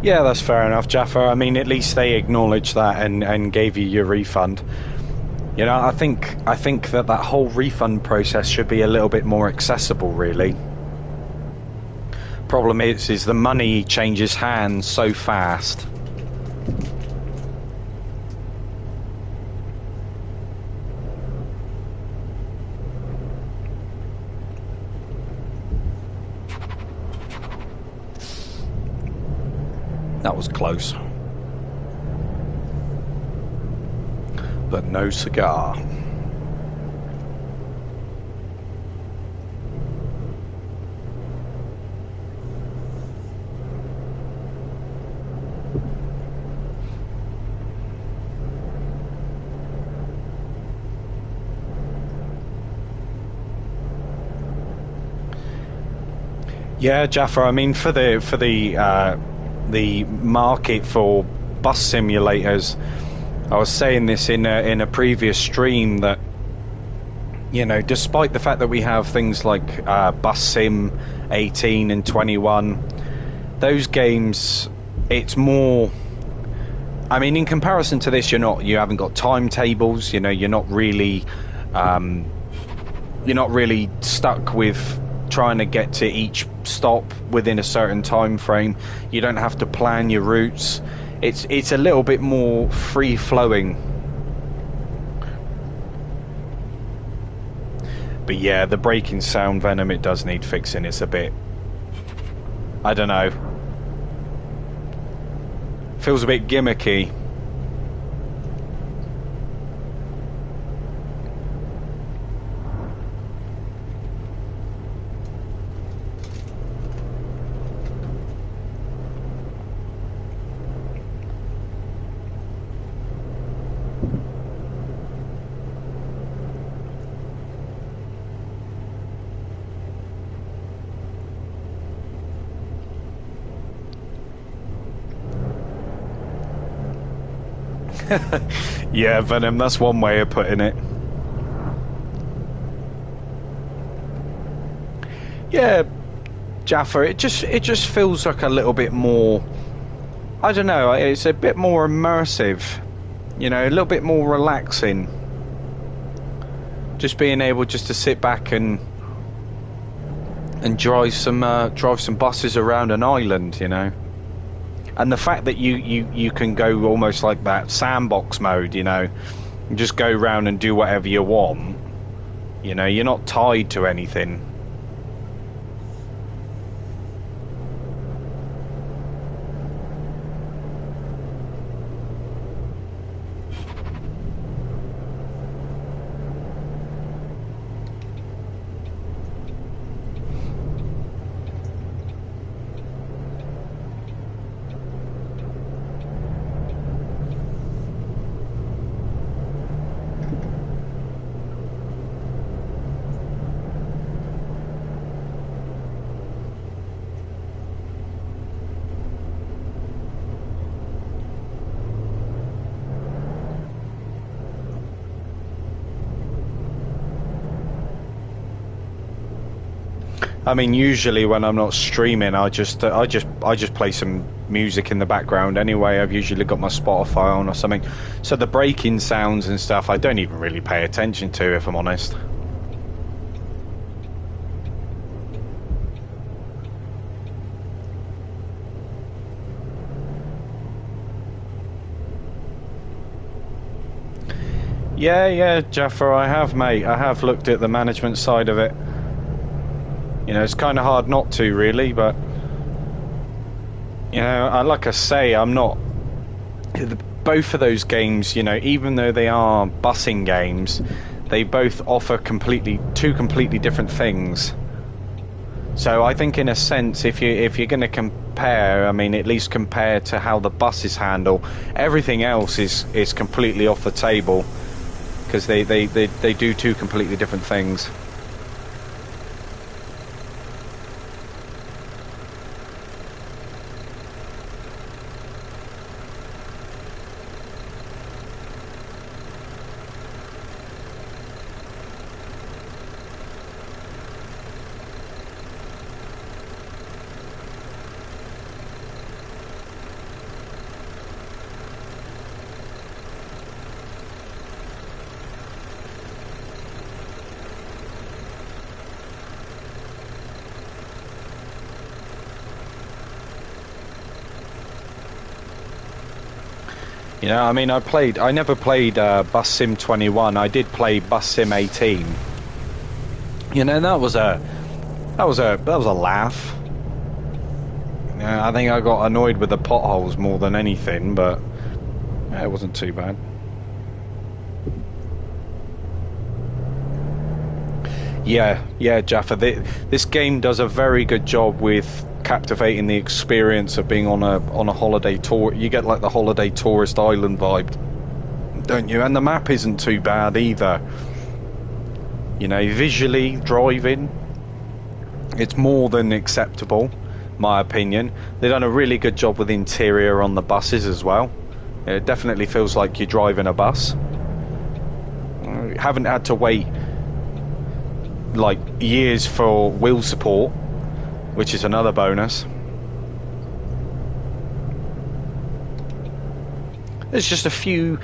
Yeah, that's fair enough, Jaffa. I mean, at least they acknowledged that and gave you your refund. You know, I think that whole refund process should be a little bit more accessible, really. Problem is the money changes hands so fast. That was close. But no cigar. Yeah, Jaffa, I mean, for the market for bus simulators, I was saying this in a previous stream that, you know, despite the fact that we have things like Bus Sim 18 and 21, those games, it's more. I mean, in comparison to this, you haven't got timetables. You know, you're not really stuck with trying to get to each stop within a certain time frame. You don't have to plan your routes. It's a little bit more free flowing. But yeah, the braking sound, Venom, it does need fixing. It's a bit, I don't know, feels a bit gimmicky. Yeah, Venom, that's one way of putting it. Yeah, Jaffa, it just feels like a little bit more, I don't know, it's a bit more immersive, you know, a little bit more relaxing. Just being able just to sit back and drive some buses around an island, you know. And the fact that you can go almost like that sandbox mode, you know, and just go around and do whatever you want, you know, you're not tied to anything. I mean, usually when I'm not streaming, I just play some music in the background anyway. I've usually got my Spotify on or something. So the braking sounds and stuff, I don't even really pay attention to, if I'm honest. Yeah, Jaffa, I have, mate. I have looked at the management side of it. You know, it's kind of hard not to, really, but, you know, like I say, I'm not. Both of those games, you know, even though they are busing games, they both offer two completely different things. So I think, in a sense, if you're going to compare, I mean, at least compare to how the buses handle. Everything else is completely off the table, because they do two completely different things. You know, I mean, I never played Bus Sim 21. I did play Bus Sim 18. You know, that was a laugh. I think I got annoyed with the potholes more than anything, but it wasn't too bad. Yeah, Jaffa. This game does a very good job with captivating the experience of being on a holiday tour. You get like the holiday tourist island vibe, don't you? And the map isn't too bad either. You know, visually driving, it's more than acceptable, my opinion. They've done a really good job with interior on the buses as well. It definitely feels like you're driving a bus. You haven't had to wait like years for wheel support, which is another bonus. There's just a few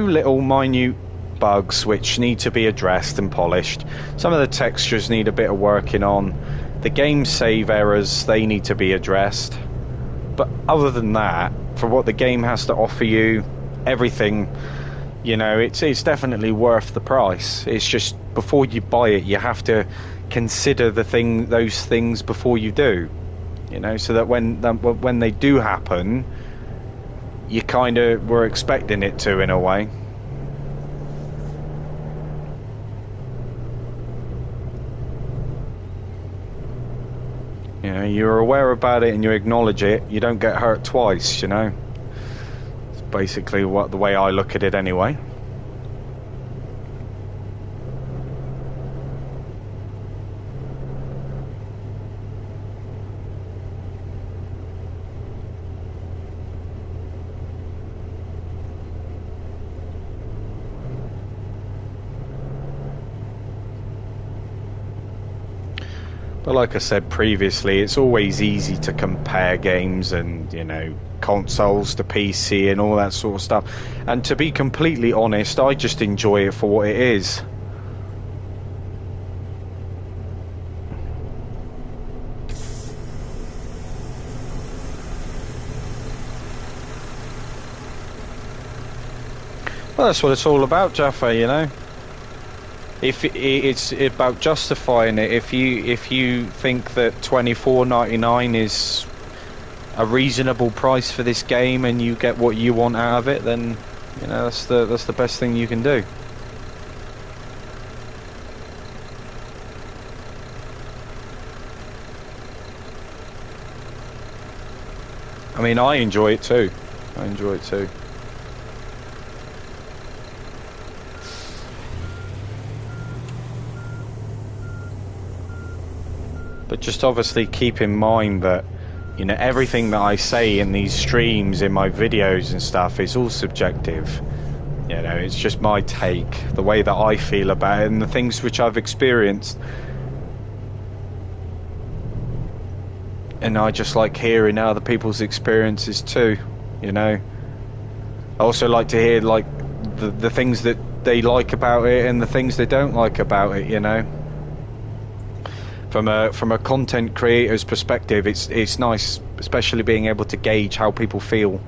little minute bugs which need to be addressed and polished. Some of the textures need a bit of working on. The game save errors, they need to be addressed. But other than that, for what the game has to offer you, everything, you know, it's definitely worth the price. It's just before you buy it, you have to consider those things before you do, you know, so that when they do happen, you kind of were expecting it to, in a way. You know, you're aware about it and you acknowledge it. You don't get hurt twice, you know. It's basically the way I look at it anyway. But like I said previously, it's always easy to compare games and, you know, consoles to PC and all that sort of stuff. And to be completely honest, I just enjoy it for what it is. Well, that's what it's all about, Jaffa, you know. If it's about justifying it, if you think that $24.99 is a reasonable price for this game and you get what you want out of it, then you know that's the best thing you can do. I mean, I enjoy it too. I enjoy it too. But just obviously keep in mind that, you know, everything that I say in these streams, in my videos and stuff, is all subjective. You know, it's just my take, the way that I feel about it, and the things which I've experienced. And I just like hearing other people's experiences too, you know. I also like to hear, like, the things that they like about it and the things they don't like about it, you know. From a content creator's perspective, it's nice, especially being able to gauge how people feel.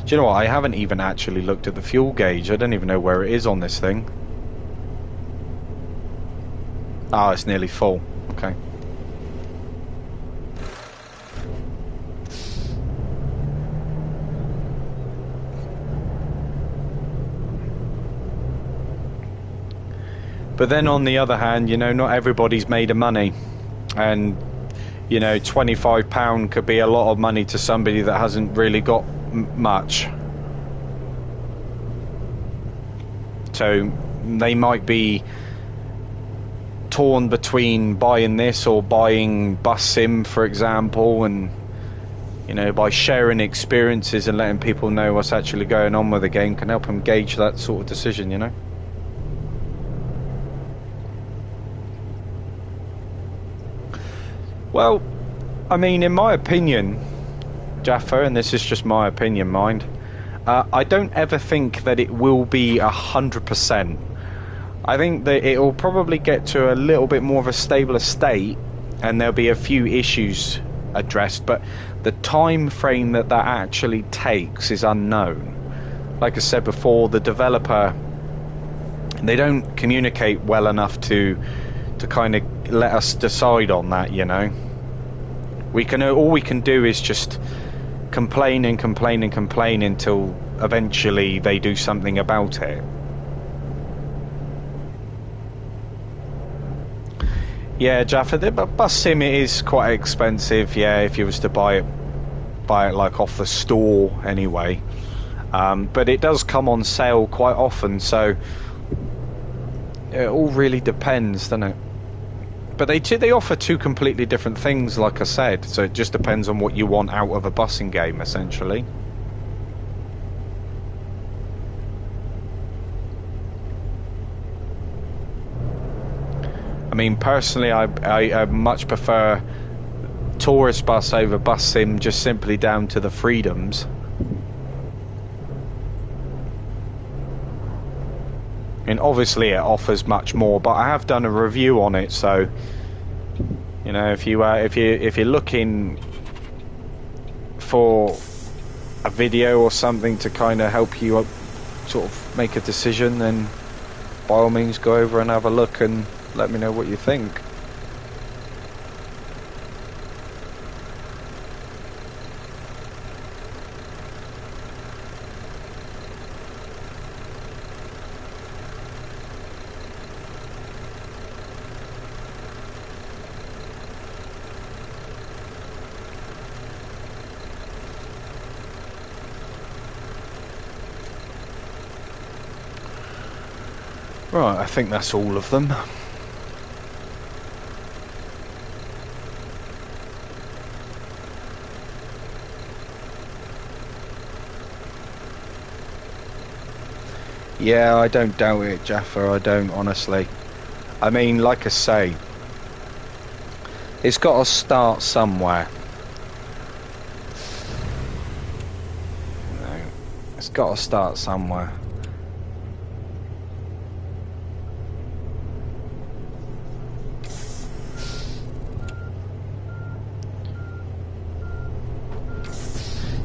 Do you know what? I haven't even actually looked at the fuel gauge. I don't even know where it is on this thing. Ah, it's nearly full. Okay. But then on the other hand, you know, not everybody's made of money. And, you know, £25 could be a lot of money to somebody that hasn't really got much. So they might be torn between buying this or buying Bus Sim, for example, and, you know, by sharing experiences and letting people know what's actually going on with the game can help them gauge that sort of decision, you know. Well, I mean, in my opinion, Jaffa, and this is just my opinion, mind, I don't ever think that it will be 100%. I think that it will probably get to a little bit more of a stable state, and there'll be a few issues addressed, but the time frame that actually takes is unknown. Like I said before, the developer, they don't communicate well enough to kind of let us decide on that, you know. All we can do is just complain and complain and complain until eventually they do something about it. Yeah, Jaffa, the Bus Sim is quite expensive, yeah, if you was to buy it like off the store anyway. But it does come on sale quite often, so it all really depends, doesn't it? But they offer two completely different things, like I said. So it just depends on what you want out of a busing game, essentially. I mean, personally, I much prefer tourist bus over bus sim, just simply down to the freedoms. And obviously, it offers much more, but I have done a review on it, so you know, if you're looking for a video or something to kind of help you sort of make a decision, then by all means go over and have a look and let me know what you think. Right, I think that's all of them. Yeah, I don't doubt it, Jaffa, I don't, honestly. I mean, like I say, it's got to start somewhere. You know, it's got to start somewhere.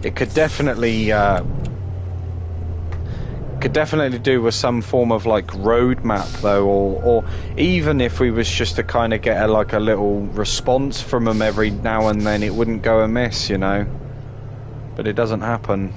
It could definitely do with some form of like roadmap though, or even if we was just to kind of get a little response from them every now and then, it wouldn't go amiss, you know. But it doesn't happen.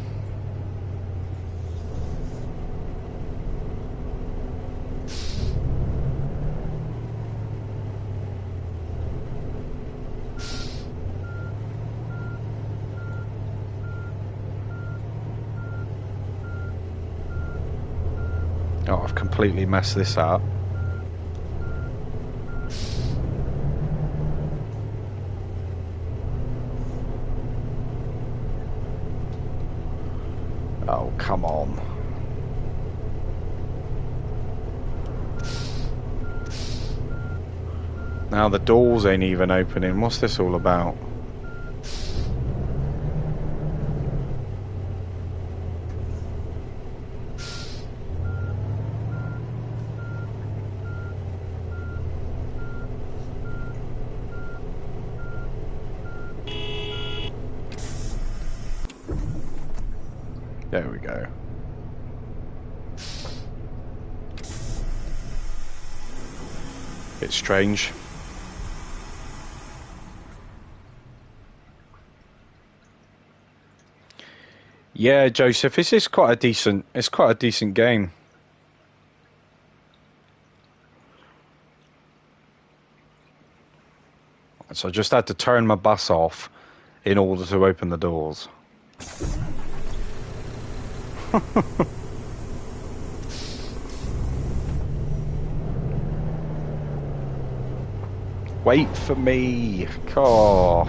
Oh, I've completely messed this up. Oh, come on. Now the doors ain't even opening. What's this all about? There we go. Bit strange. Yeah, Joseph, this is quite a decent game. So I just had to turn my bus off in order to open the doors. Wait for me. Oh.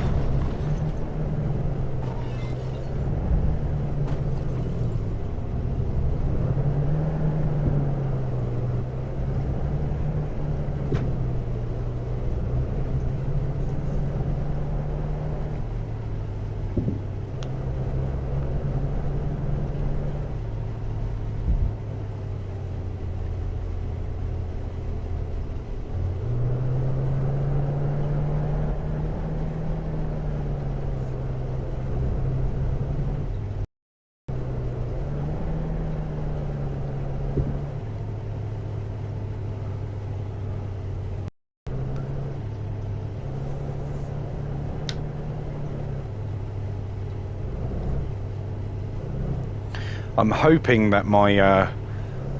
I'm hoping that my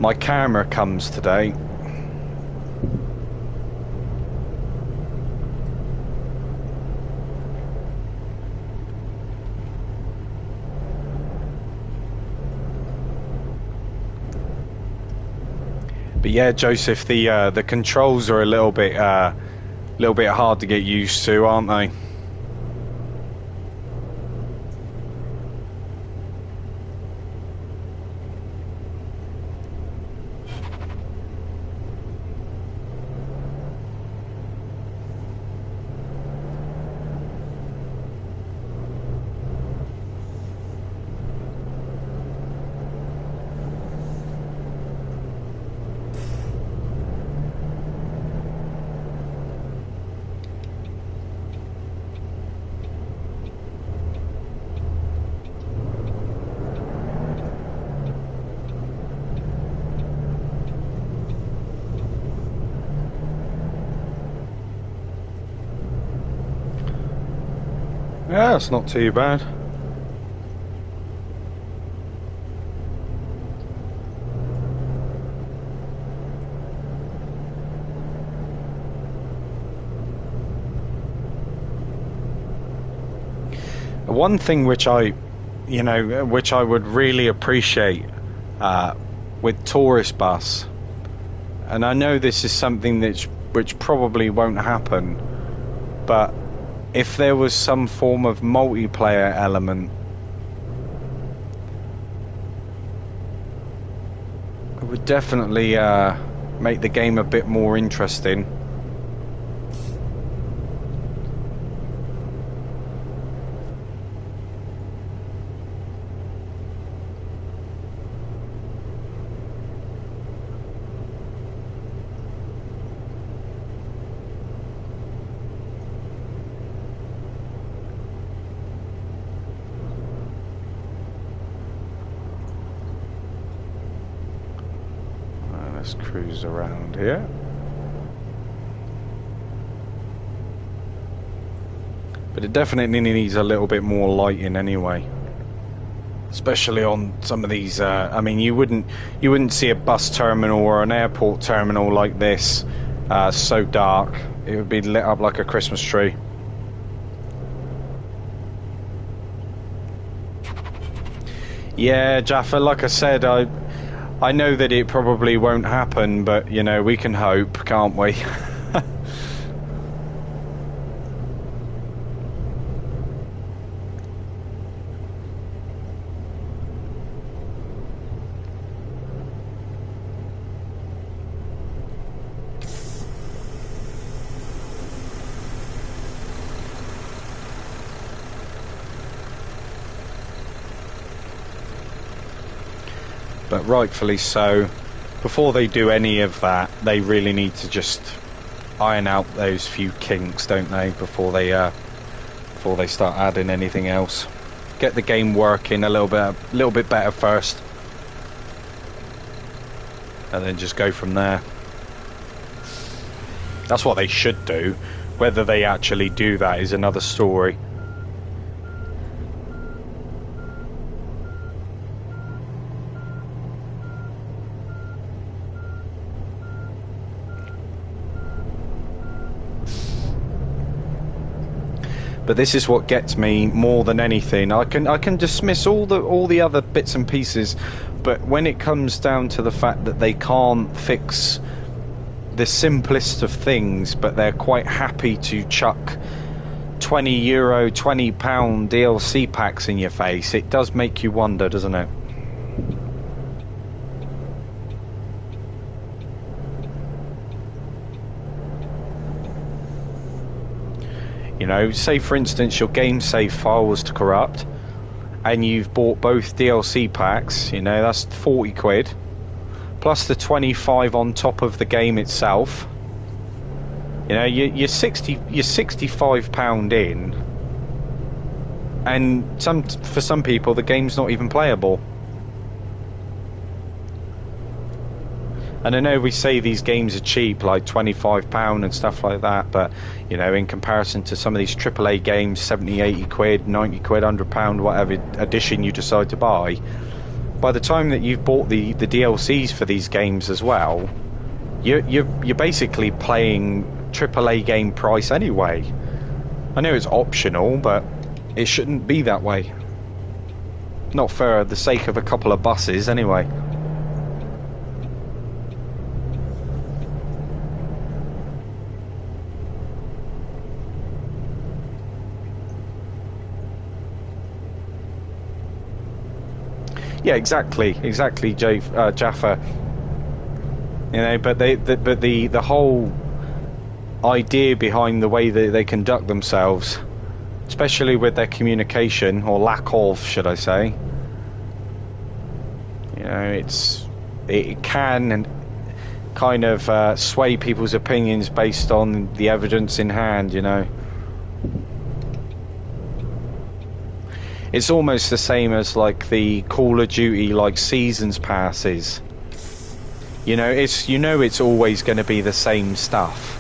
my camera comes today. But yeah, Joseph, the controls are a little bit A little bit hard to get used to, aren't they? Yeah, it's not too bad. One thing which I would really appreciate with tourist bus, and I know this is something which probably won't happen, but if there was some form of multiplayer element, it would definitely make the game a bit more interesting. Let's cruise around here. But it definitely needs a little bit more lighting anyway. Especially on some of these, I mean, you wouldn't see a bus terminal or an airport terminal like this so dark. It would be lit up like a Christmas tree. Yeah, Jaffa, like I said, I know that it probably won't happen, but, you know, we can hope, can't we? But rightfully so. Before they do any of that, they really need to just iron out those few kinks, don't they? Before they start adding anything else. Get the game working a little bit better first, and then just go from there. That's what they should do. Whether they actually do that is another story. But this is what gets me more than anything. I can dismiss all the other bits and pieces, but when it comes down to the fact that they can't fix the simplest of things, but they're quite happy to chuck €20, £20 DLC packs in your face, it does make you wonder, doesn't it? You know, say for instance your game save file was to corrupt and you've bought both DLC packs, you know, that's 40 quid plus the 25 on top of the game itself. You know, you're £65 in, and for some people the game's not even playable. And I know we say these games are cheap, like £25 and stuff like that, but, you know, in comparison to some of these AAA games, 70, 80 quid, 90 quid, £100, whatever edition you decide to buy, by the time that you've bought the DLCs for these games as well, you're basically playing AAA game price anyway. I know it's optional, but it shouldn't be that way. Not for the sake of a couple of buses anyway. Yeah, exactly, Jaffa. You know, but the whole idea behind the way that they conduct themselves, especially with their communication, or lack of, should I say, you know, it can and kind of sway people's opinions based on the evidence in hand, you know. It's almost the same as like the Call of Duty like seasons passes. You know, it's always going to be the same stuff.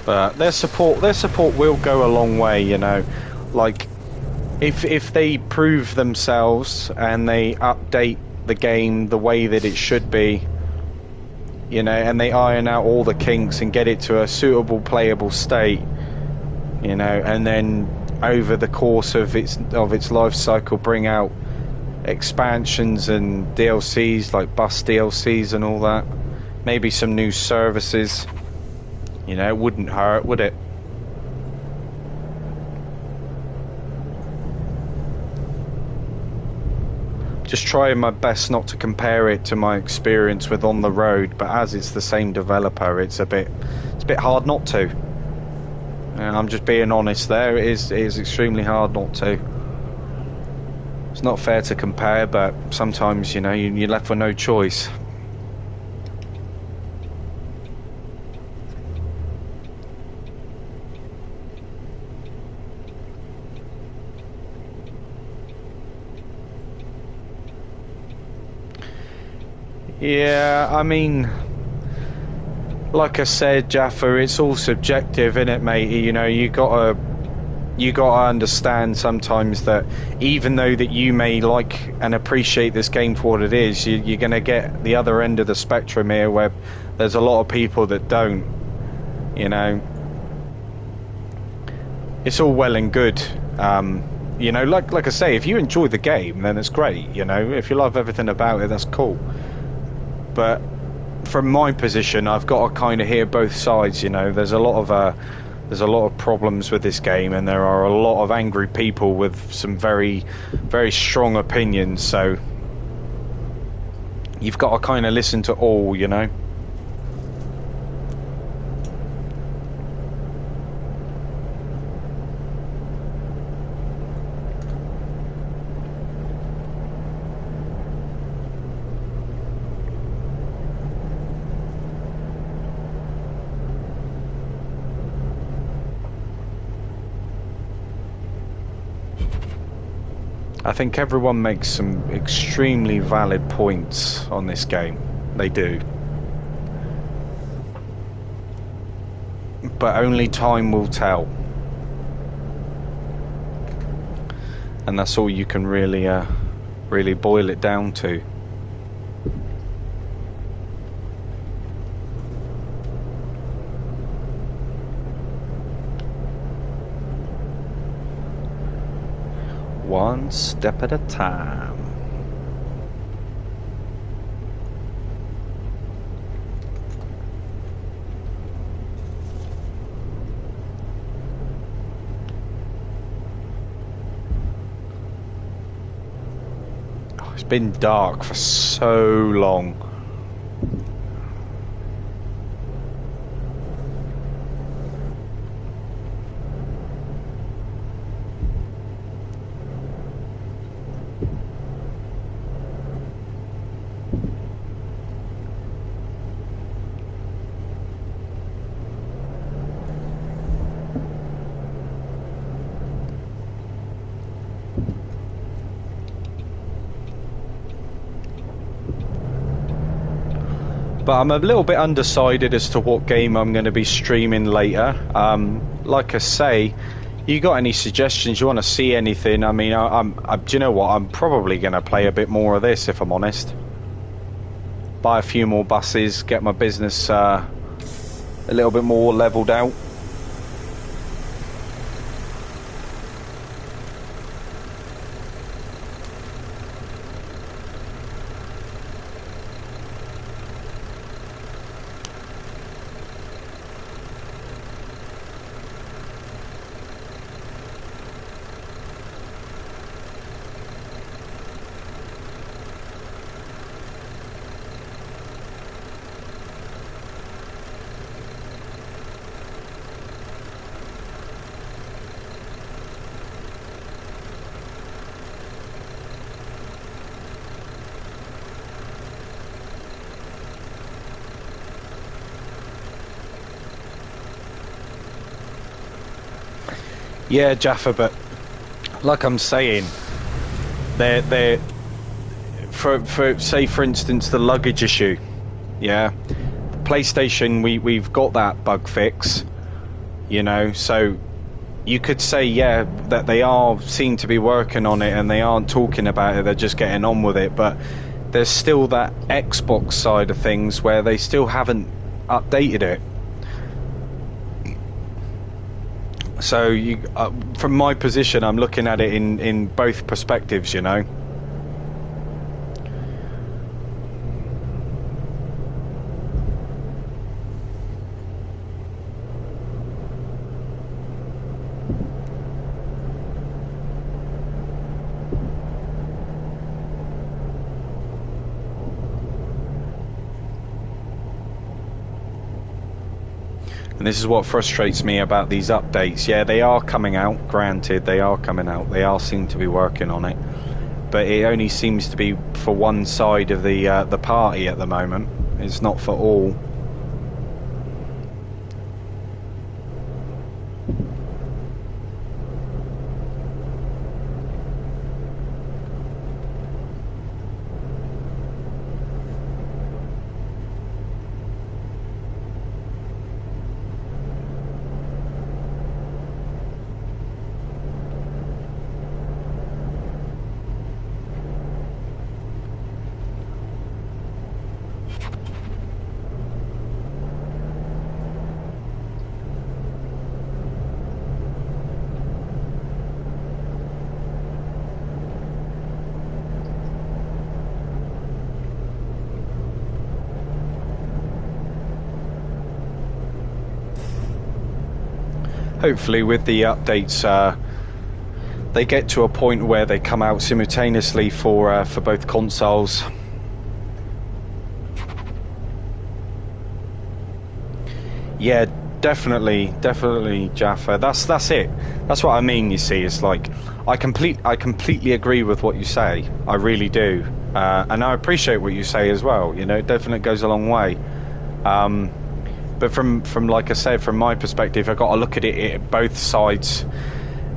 But their support will go a long way, you know. Like if they prove themselves and they update the game the way that it should be, you know, and they iron out all the kinks and get it to a suitable playable state, you know, and then over the course of its life cycle bring out expansions and DLCs like bus DLCs and all that, maybe some new services. You know, it wouldn't hurt, would it? Just trying my best not to compare it to my experience with On the Road, but as it's the same developer, it's a bit hard not to. And I'm just being honest there. It is extremely hard not to. It's not fair to compare, but sometimes, you know, you're left with no choice. Yeah, I mean, like I said, Jaffa, it's all subjective, innit, mate? You know, you gotta understand sometimes that even though that you may like and appreciate this game for what it is, you're gonna get the other end of the spectrum here, where there's a lot of people that don't. You know, it's all well and good. You know, like I say, if you enjoy the game, then it's great. You know, if you love everything about it, that's cool. But from my position, I've got to kind of hear both sides. You know, there's a lot of problems with this game, and there are a lot of angry people with some very, very strong opinions. So you've got to kind of listen to all. You know. I think everyone makes some extremely valid points on this game. They do. But only time will tell. And that's all you can really boil it down to. One step at a time. Oh, it's been dark for so long. but I'm a little bit undecided as to what game I'm going to be streaming later. Like I say, you got any suggestions? You want to see anything? I mean, do you know what? I'm probably going to play a bit more of this, if I'm honest. Buy a few more buses, get my business a little bit more leveled out. Yeah, Jaffa, but like I'm saying, they're for say for instance the luggage issue. Yeah, PlayStation, we've got that bug fix, you know, so you could say, yeah, that they seem to be working on it and they aren't talking about it, they're just getting on with it, but there's still that Xbox side of things where they still haven't updated it. So from my position, I'm looking at it in both perspectives, you know. And this is what frustrates me about these updates. Yeah, they are coming out, granted, they are coming out. They seem to be working on it. But it only seems to be for one side of the party at the moment. It's not for all. Hopefully with the updates they get to a point where they come out simultaneously for both consoles. Yeah, definitely, Jaffa. That's it. That's what I mean. You see, it's like I completely agree with what you say. I really do, and I appreciate what you say as well. You know, it definitely goes a long way. But from like I said, from my perspective, I've got to look at it at both sides,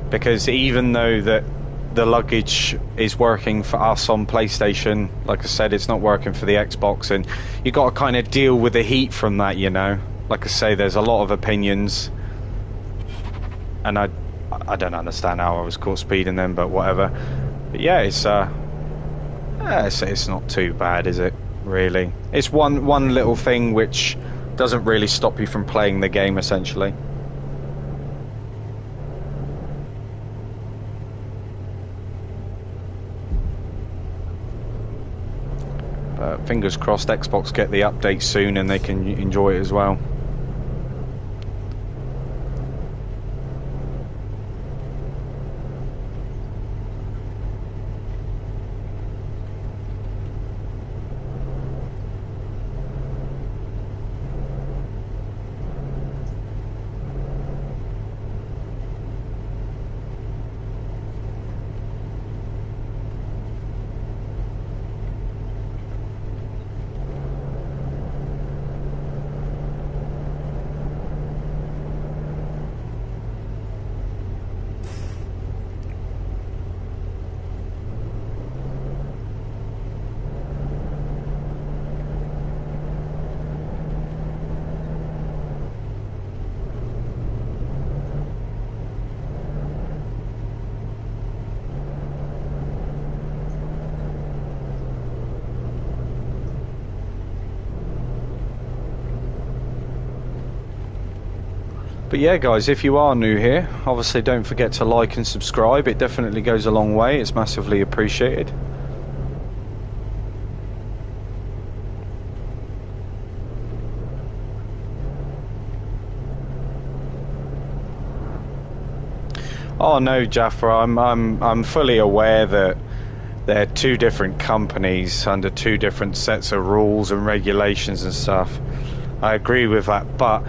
because even though that the luggage is working for us on PlayStation, like I said, it's not working for the Xbox, and you got to kind of deal with the heat from that, you know. Like I say, there's a lot of opinions, and I don't understand how I was caught speeding them, but whatever. But yeah, it's not too bad, is it? Really, it's one little thing which doesn't really stop you from playing the game, essentially. But fingers crossed Xbox get the update soon and they can enjoy it as well. But yeah, guys, if you are new here, obviously don't forget to like and subscribe. It definitely goes a long way. It's massively appreciated. Oh no, Jaffa, I'm fully aware that they're two different companies under two different sets of rules and regulations and stuff. I agree with that, but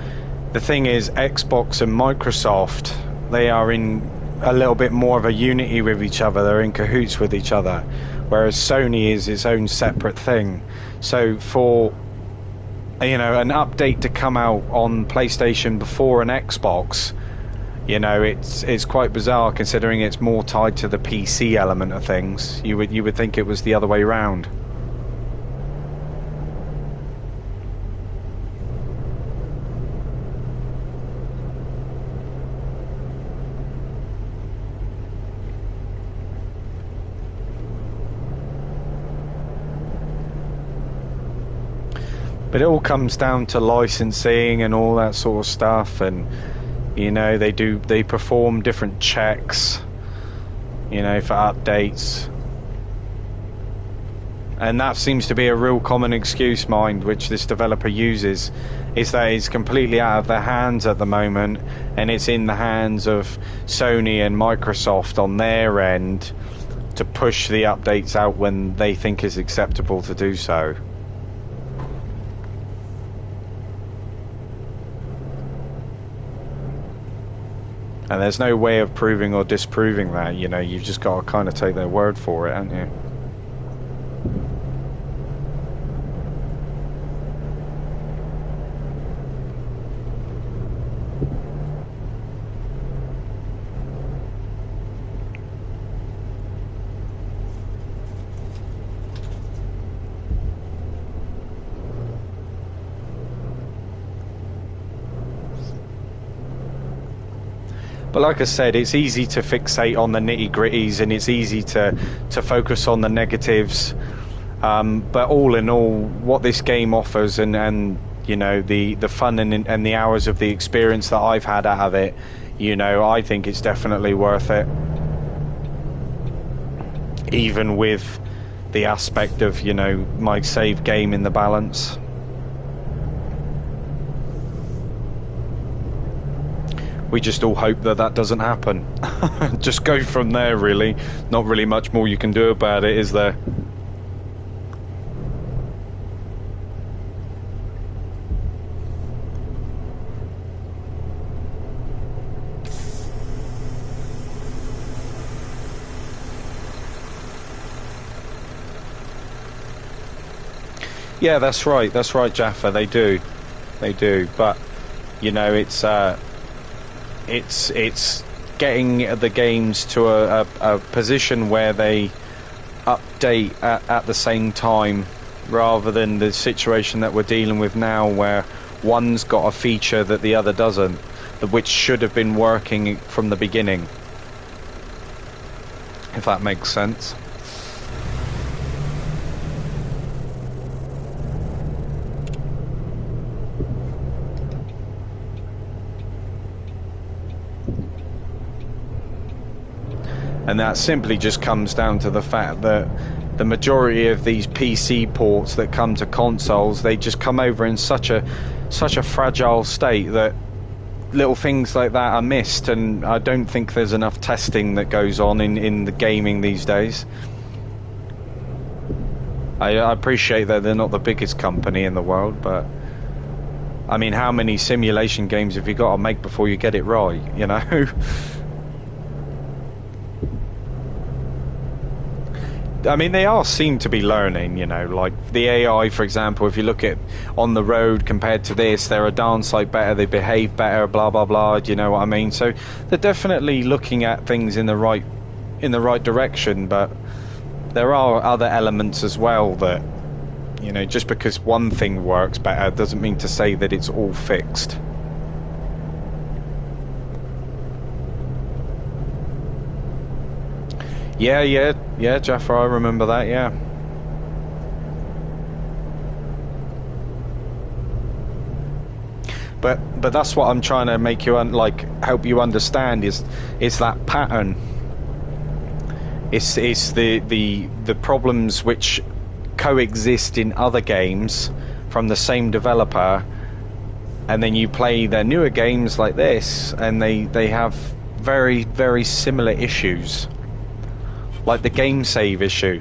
the thing is, Xbox and Microsoft, they are in a little bit more of a unity with each other. They're in cahoots with each other, whereas Sony is its own separate thing. So for an update to come out on PlayStation before an Xbox, it's quite bizarre considering it's more tied to the PC element of things. You would think it was the other way round. But it all comes down to licensing and all that sort of stuff, and they perform different checks, for updates. And that seems to be a real common excuse, which this developer uses, is that it's completely out of their hands at the moment, and it's in the hands of Sony and Microsoft on their end to push the updates out when they think is acceptable to do so. And there's no way of proving or disproving that, you've just got to kind of take their word for it, haven't you? But like I said, it's easy to fixate on the nitty-gritties, and it's easy to focus on the negatives. But all in all, what this game offers, and the fun and the hours of the experience that I've had out of it, I think it's definitely worth it. Even with the aspect of, my save game in the balance. We just all hope that doesn't happen. Just go from there, really. Not really much more you can do about it, is there? Yeah, that's right, Jaffa. They do, but it's getting the games to a position where they update at the same time, rather than the situation that we're dealing with now, where one's got a feature that the other doesn't, which should have been working from the beginning, if that makes sense. And that simply just comes down to the fact that the majority of these PC ports that come to consoles, they just come over in such a fragile state that little things like that are missed, and I don't think there's enough testing that goes on in the gaming these days. I appreciate that they're not the biggest company in the world, but I mean, how many simulation games have you got to make before you get it right, I mean, they seem to be learning, like the AI, for example. If you look at on the road compared to this, they're a darn sight better, they behave better, blah blah blah, do you know what I mean? So they're definitely looking at things in the right direction, but there are other elements as well that, just because one thing works better doesn't mean to say that it's all fixed. Yeah, Jaffa, I remember that, yeah. But that's what I'm trying to make you help you understand is that pattern. It's the problems which coexist in other games from the same developer, and then you play their newer games like this, and they have very, very similar issues. Like the game save issue.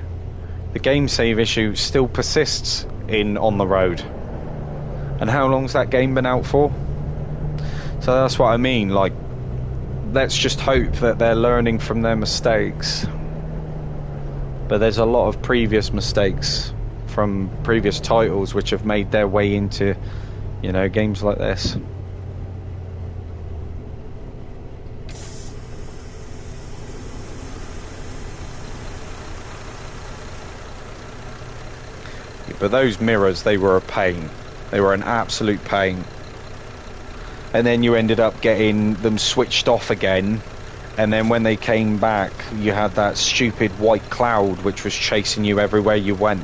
The game save issue still persists in On the Road. And how long's that game been out for? So that's what I mean, like, let's just hope that they're learning from their mistakes. But there's a lot of previous mistakes from previous titles which have made their way into, you know, games like this. But those mirrors, they were a pain. They were an absolute pain. And then you ended up getting them switched off again. And then when they came back, you had that stupid white cloud which was chasing you everywhere you went.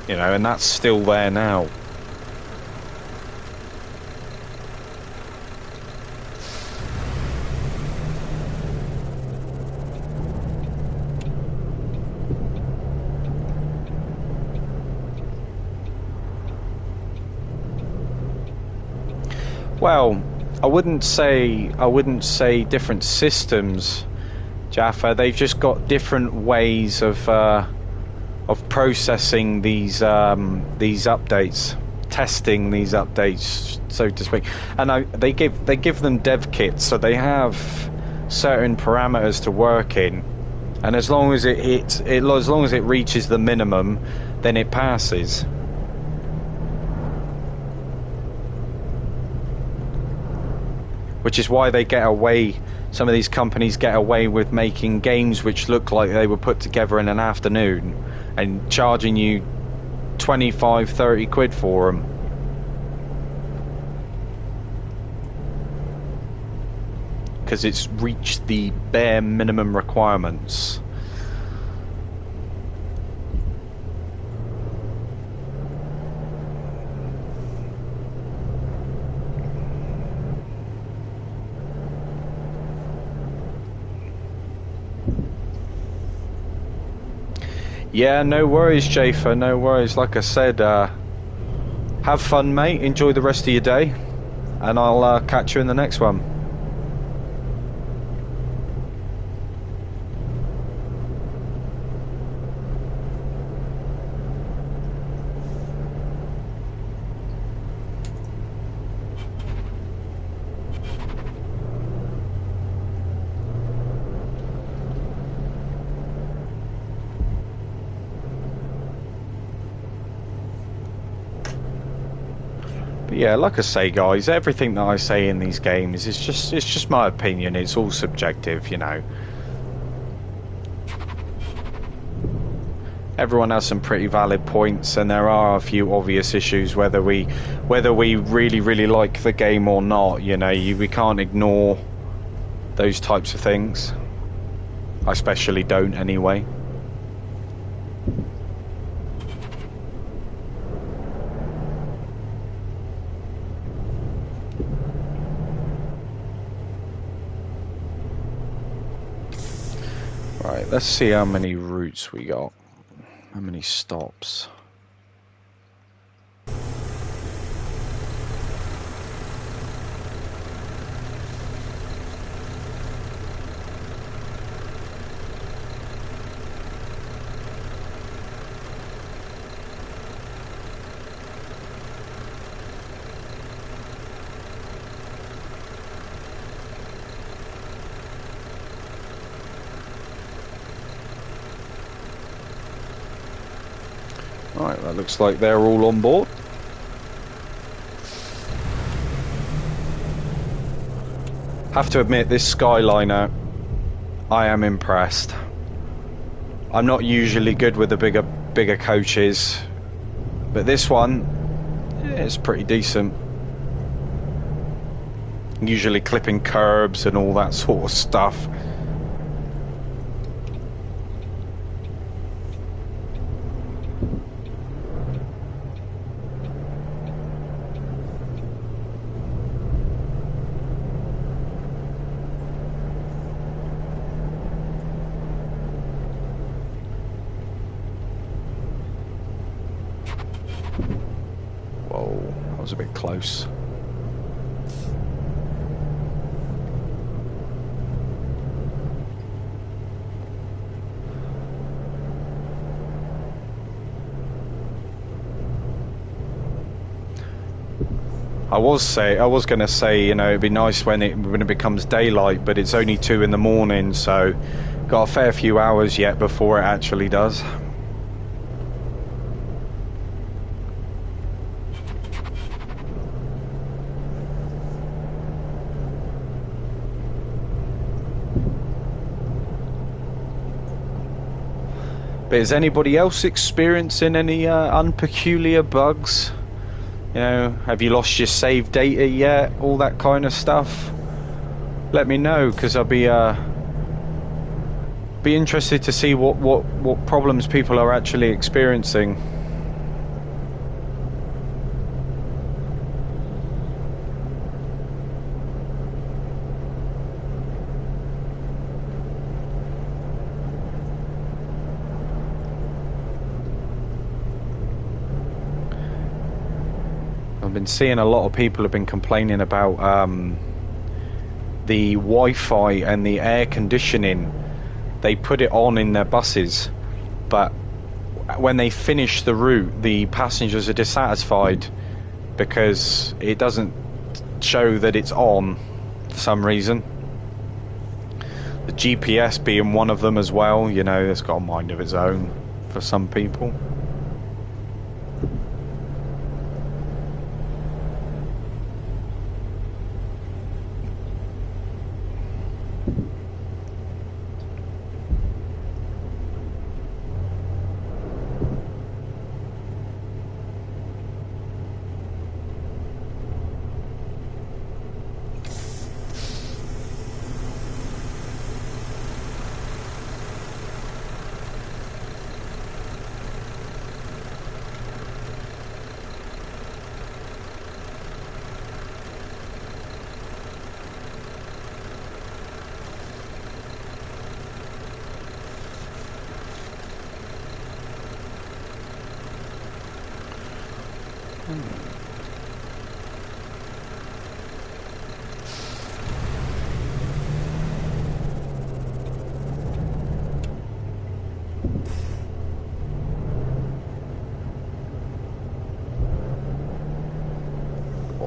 You know, and that's still there now. Well, I wouldn't say different systems, Jaffa. They've just got different ways of processing these updates, testing these updates, so to speak. And they give them dev kits, so they have certain parameters to work in. And as long as as long as it reaches the minimum, then it passes. Which is why they get away, some of these companies get away with making games which look like they were put together in an afternoon and charging you 25, 30 quid for them. Because it's reached the bare minimum requirements. Yeah, no worries, Jafer, no worries. Like I said, have fun, mate. Enjoy the rest of your day. And I'll catch you in the next one. Yeah, like I say, guys, everything that I say in these games is just my opinion. It's all subjective, you know. Everyone has some pretty valid points, and there are a few obvious issues whether we really like the game or not. You know, we can't ignore those types of things. I especially don't, anyway. Right, let's see how many routes we got. How many stops? Right, that looks like they're all on board. Have to admit, this Skyliner, I am impressed. I'm not usually good with the bigger coaches, but this one, yeah, it's pretty decent. Usually clipping curbs and all that sort of stuff. a bit close. I was going to say, you know, it'd be nice when it becomes daylight, but it's only 2 in the morning, so got a fair few hours yet before it actually does. But is anybody else experiencing any unpeculiar bugs? You know, have you lost your save data yet? All that kind of stuff. Let me know, because I'll be interested to see what problems people are actually experiencing. I've been seeing a lot of people have been complaining about the Wi-Fi and the air conditioning. They put it on in their buses, but when they finish the route, the passengers are dissatisfied because it doesn't show that it's on for some reason. The GPS being one of them as well, you know, it's got a mind of its own for some people.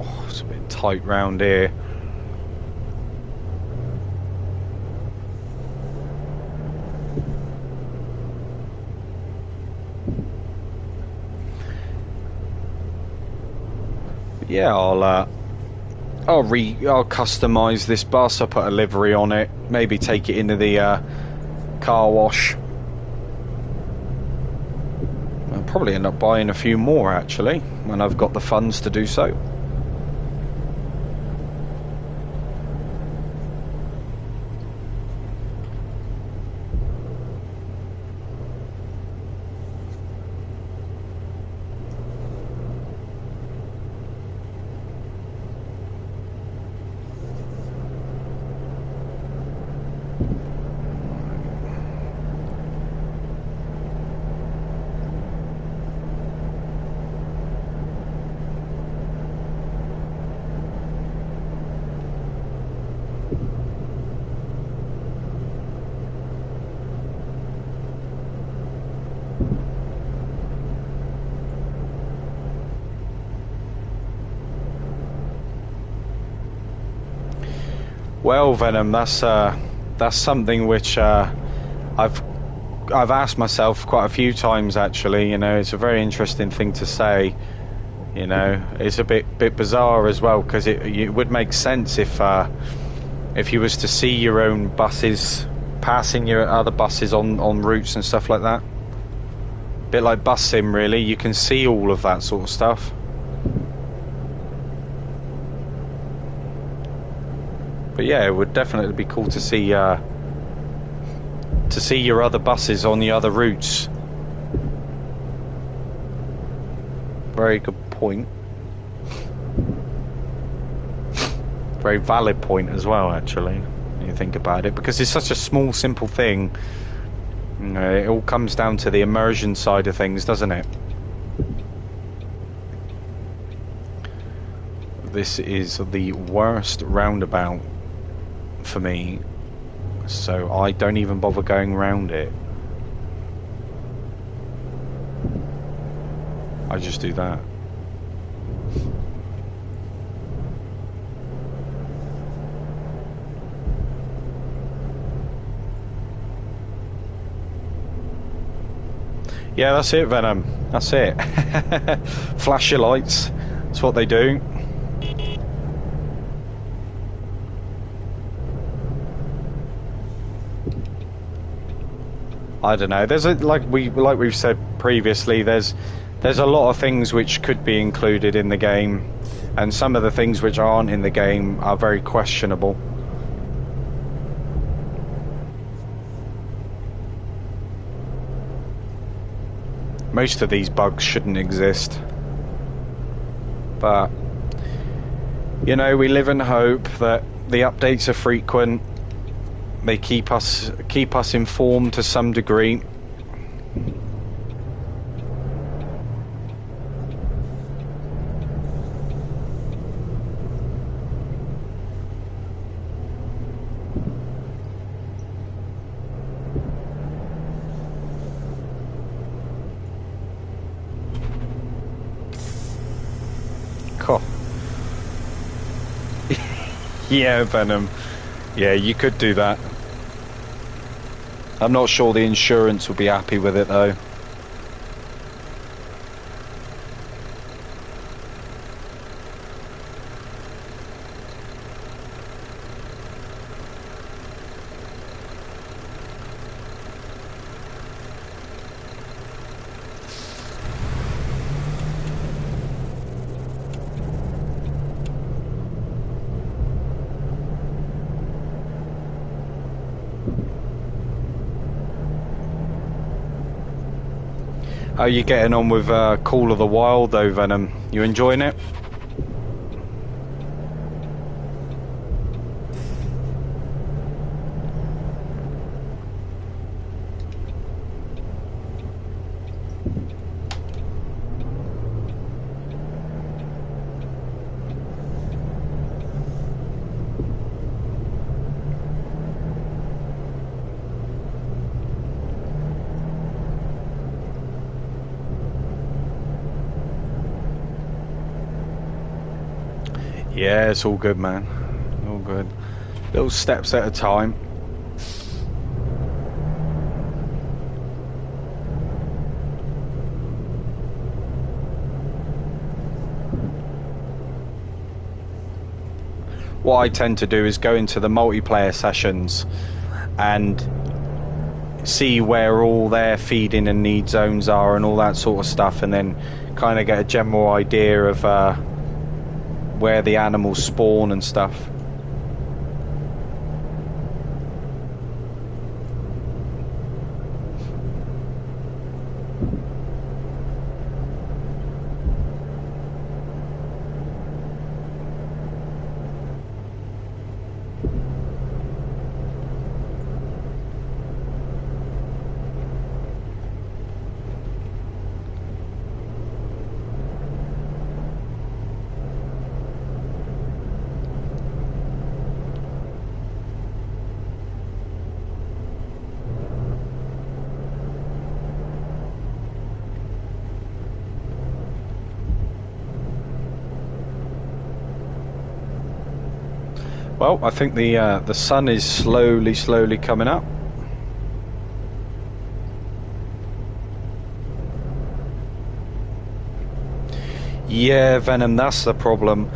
Oh, it's a bit tight round here. Yeah, I'll customize this bus. I'll put a livery on it, maybe take it into the car wash. I'll probably end up buying a few more actually when I've got the funds to do so. Well, Venom, that's something which I've asked myself quite a few times actually. You know, it's a very interesting thing to say. You know, it's a bit bizarre as well, because it would make sense if you was to see your own buses passing your other buses on routes and stuff like that. Bit like Bus Sim, really. You can see all of that sort of stuff. But yeah, it would definitely be cool to see your other buses on the other routes. Very good point. Very valid point as well, actually, when you think about it, because it's such a small, simple thing. You know, it all comes down to the immersion side of things, doesn't it? this is the worst roundabout for me, so I don't even bother going round it. I just do that. Yeah, that's it, Venom. That's it. Flash your lights. That's what they do. I don't know. There's like we've said previously. There's a lot of things which could be included in the game, and some of the things which aren't in the game are very questionable. Most of these bugs shouldn't exist, but you know, we live in hope that the updates are frequent. They keep us informed to some degree. Cool. Yeah, Venom. Yeah, you could do that. I'm not sure the insurance will be happy with it though. How are you getting on with Call of the Wild though, Venom? You enjoying it? Yeah, it's all good, man. All good. Little steps at a time. What I tend to do is go into the multiplayer sessions and see where all their feeding and need zones are and all that sort of stuff, and then kind of get a general idea of where the animals spawn and stuff. Well, I think the sun is slowly coming up. Yeah, Venom, that's the problem.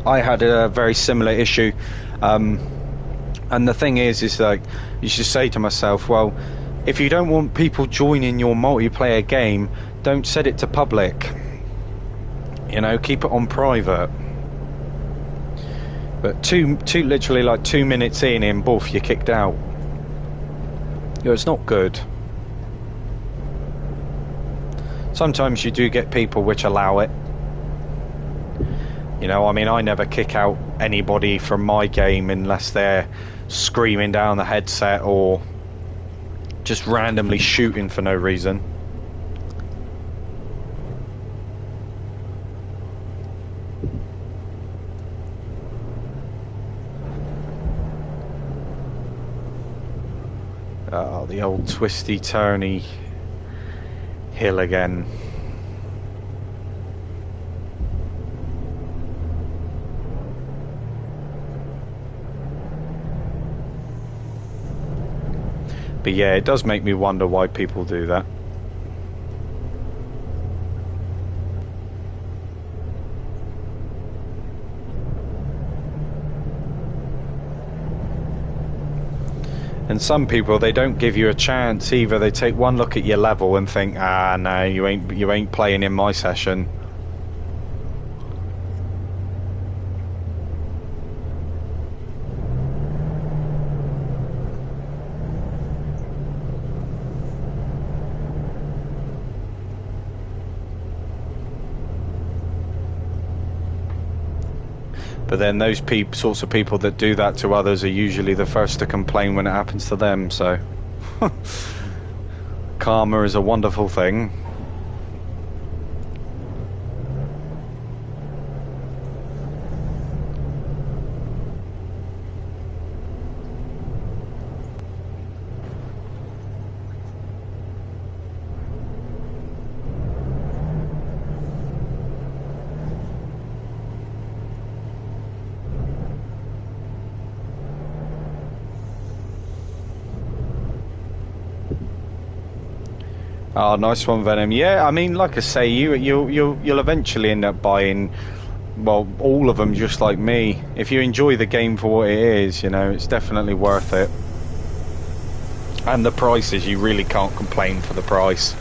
I had a very similar issue, and the thing is like, you should say to myself, well, if you don't want people joining your multiplayer game, don't set it to public. You know, keep it on private. But literally like 2 minutes in, boof, you're kicked out. You know, it's not good. Sometimes you do get people which allow it. You know, I mean, I never kick out anybody from my game unless they're screaming down the headset or just randomly shooting for no reason. Oh, the old twisty turny hill again. But yeah, it does make me wonder why people do that. And some people, they don't give you a chance either. They take one look at your level and think, ah, no, you ain't playing in my session. But then those sorts of people that do that to others are usually the first to complain when it happens to them, so... Karma is a wonderful thing. Oh, nice one, Venom. Yeah, I mean, like I say, you'll eventually end up buying, well, all of them, just like me. If you enjoy the game for what it is, you know, it's definitely worth it. And the prices, you really can't complain for the price.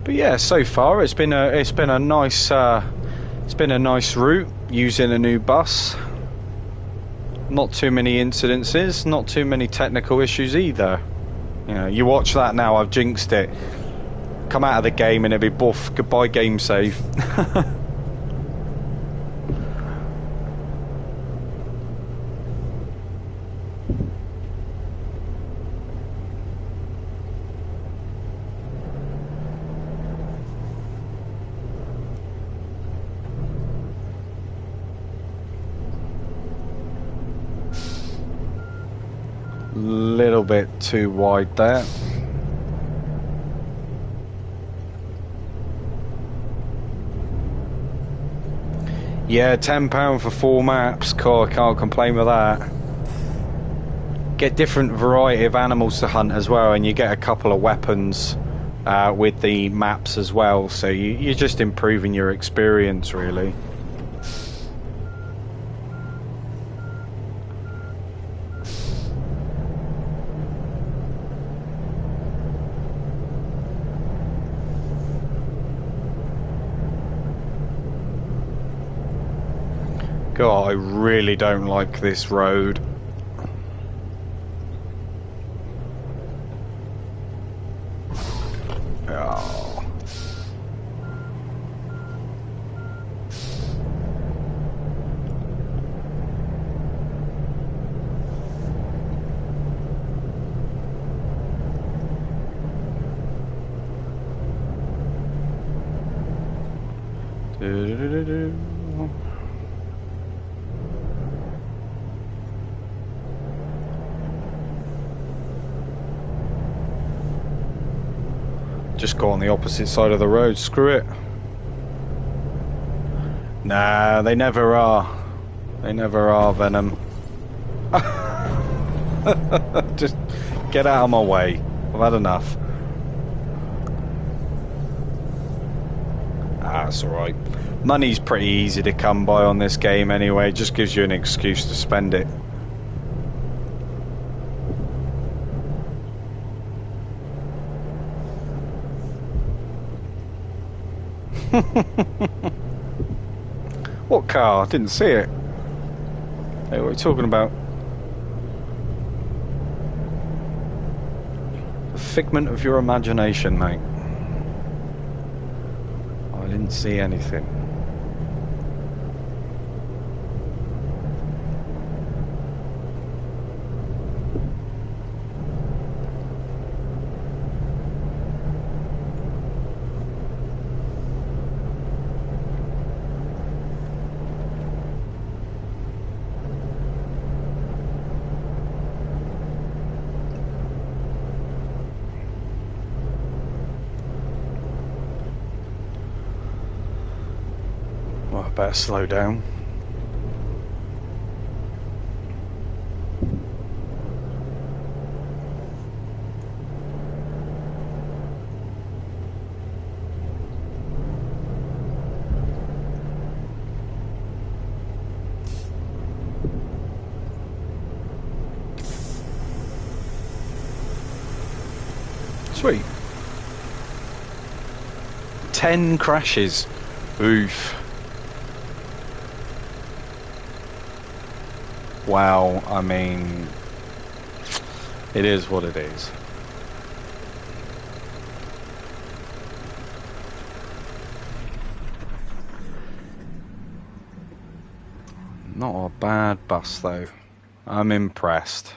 But yeah, so far it's been a nice route using a new bus. Not too many incidences, not too many technical issues either. You know, you watch that now, I've jinxed it. Come out of the game and it'll be boof, goodbye game save. Little bit too wide there. Yeah, £10 for 4 maps. Cool, I can't complain with that. Get different variety of animals to hunt as well, and you get a couple of weapons with the maps as well. So you're just improving your experience, really. God, I really don't like this road. Oh. Do-do-do-do-do. Just go on the opposite side of the road, screw it. Nah, they never are. They never are, Venom. Just get out of my way. I've had enough. That's alright. Money's pretty easy to come by on this game anyway. It just gives you an excuse to spend it. What car? I didn't see it. Hey, what are you talking about? A figment of your imagination, mate. I didn't see anything. Well, I better slow down. Sweet. 10 crashes. Oof. Wow, I mean, it is what it is. Not a bad bus though. I'm impressed.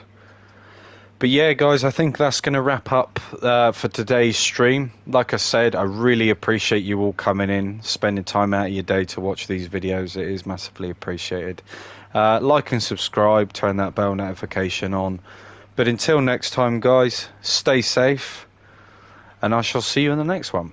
But yeah, guys, I think that's going to wrap up for today's stream. Like I said, I really appreciate you all coming in, spending time out of your day to watch these videos. It is massively appreciated. Like and subscribe, turn that bell notification on. But until next time, guys, stay safe, and I shall see you in the next one.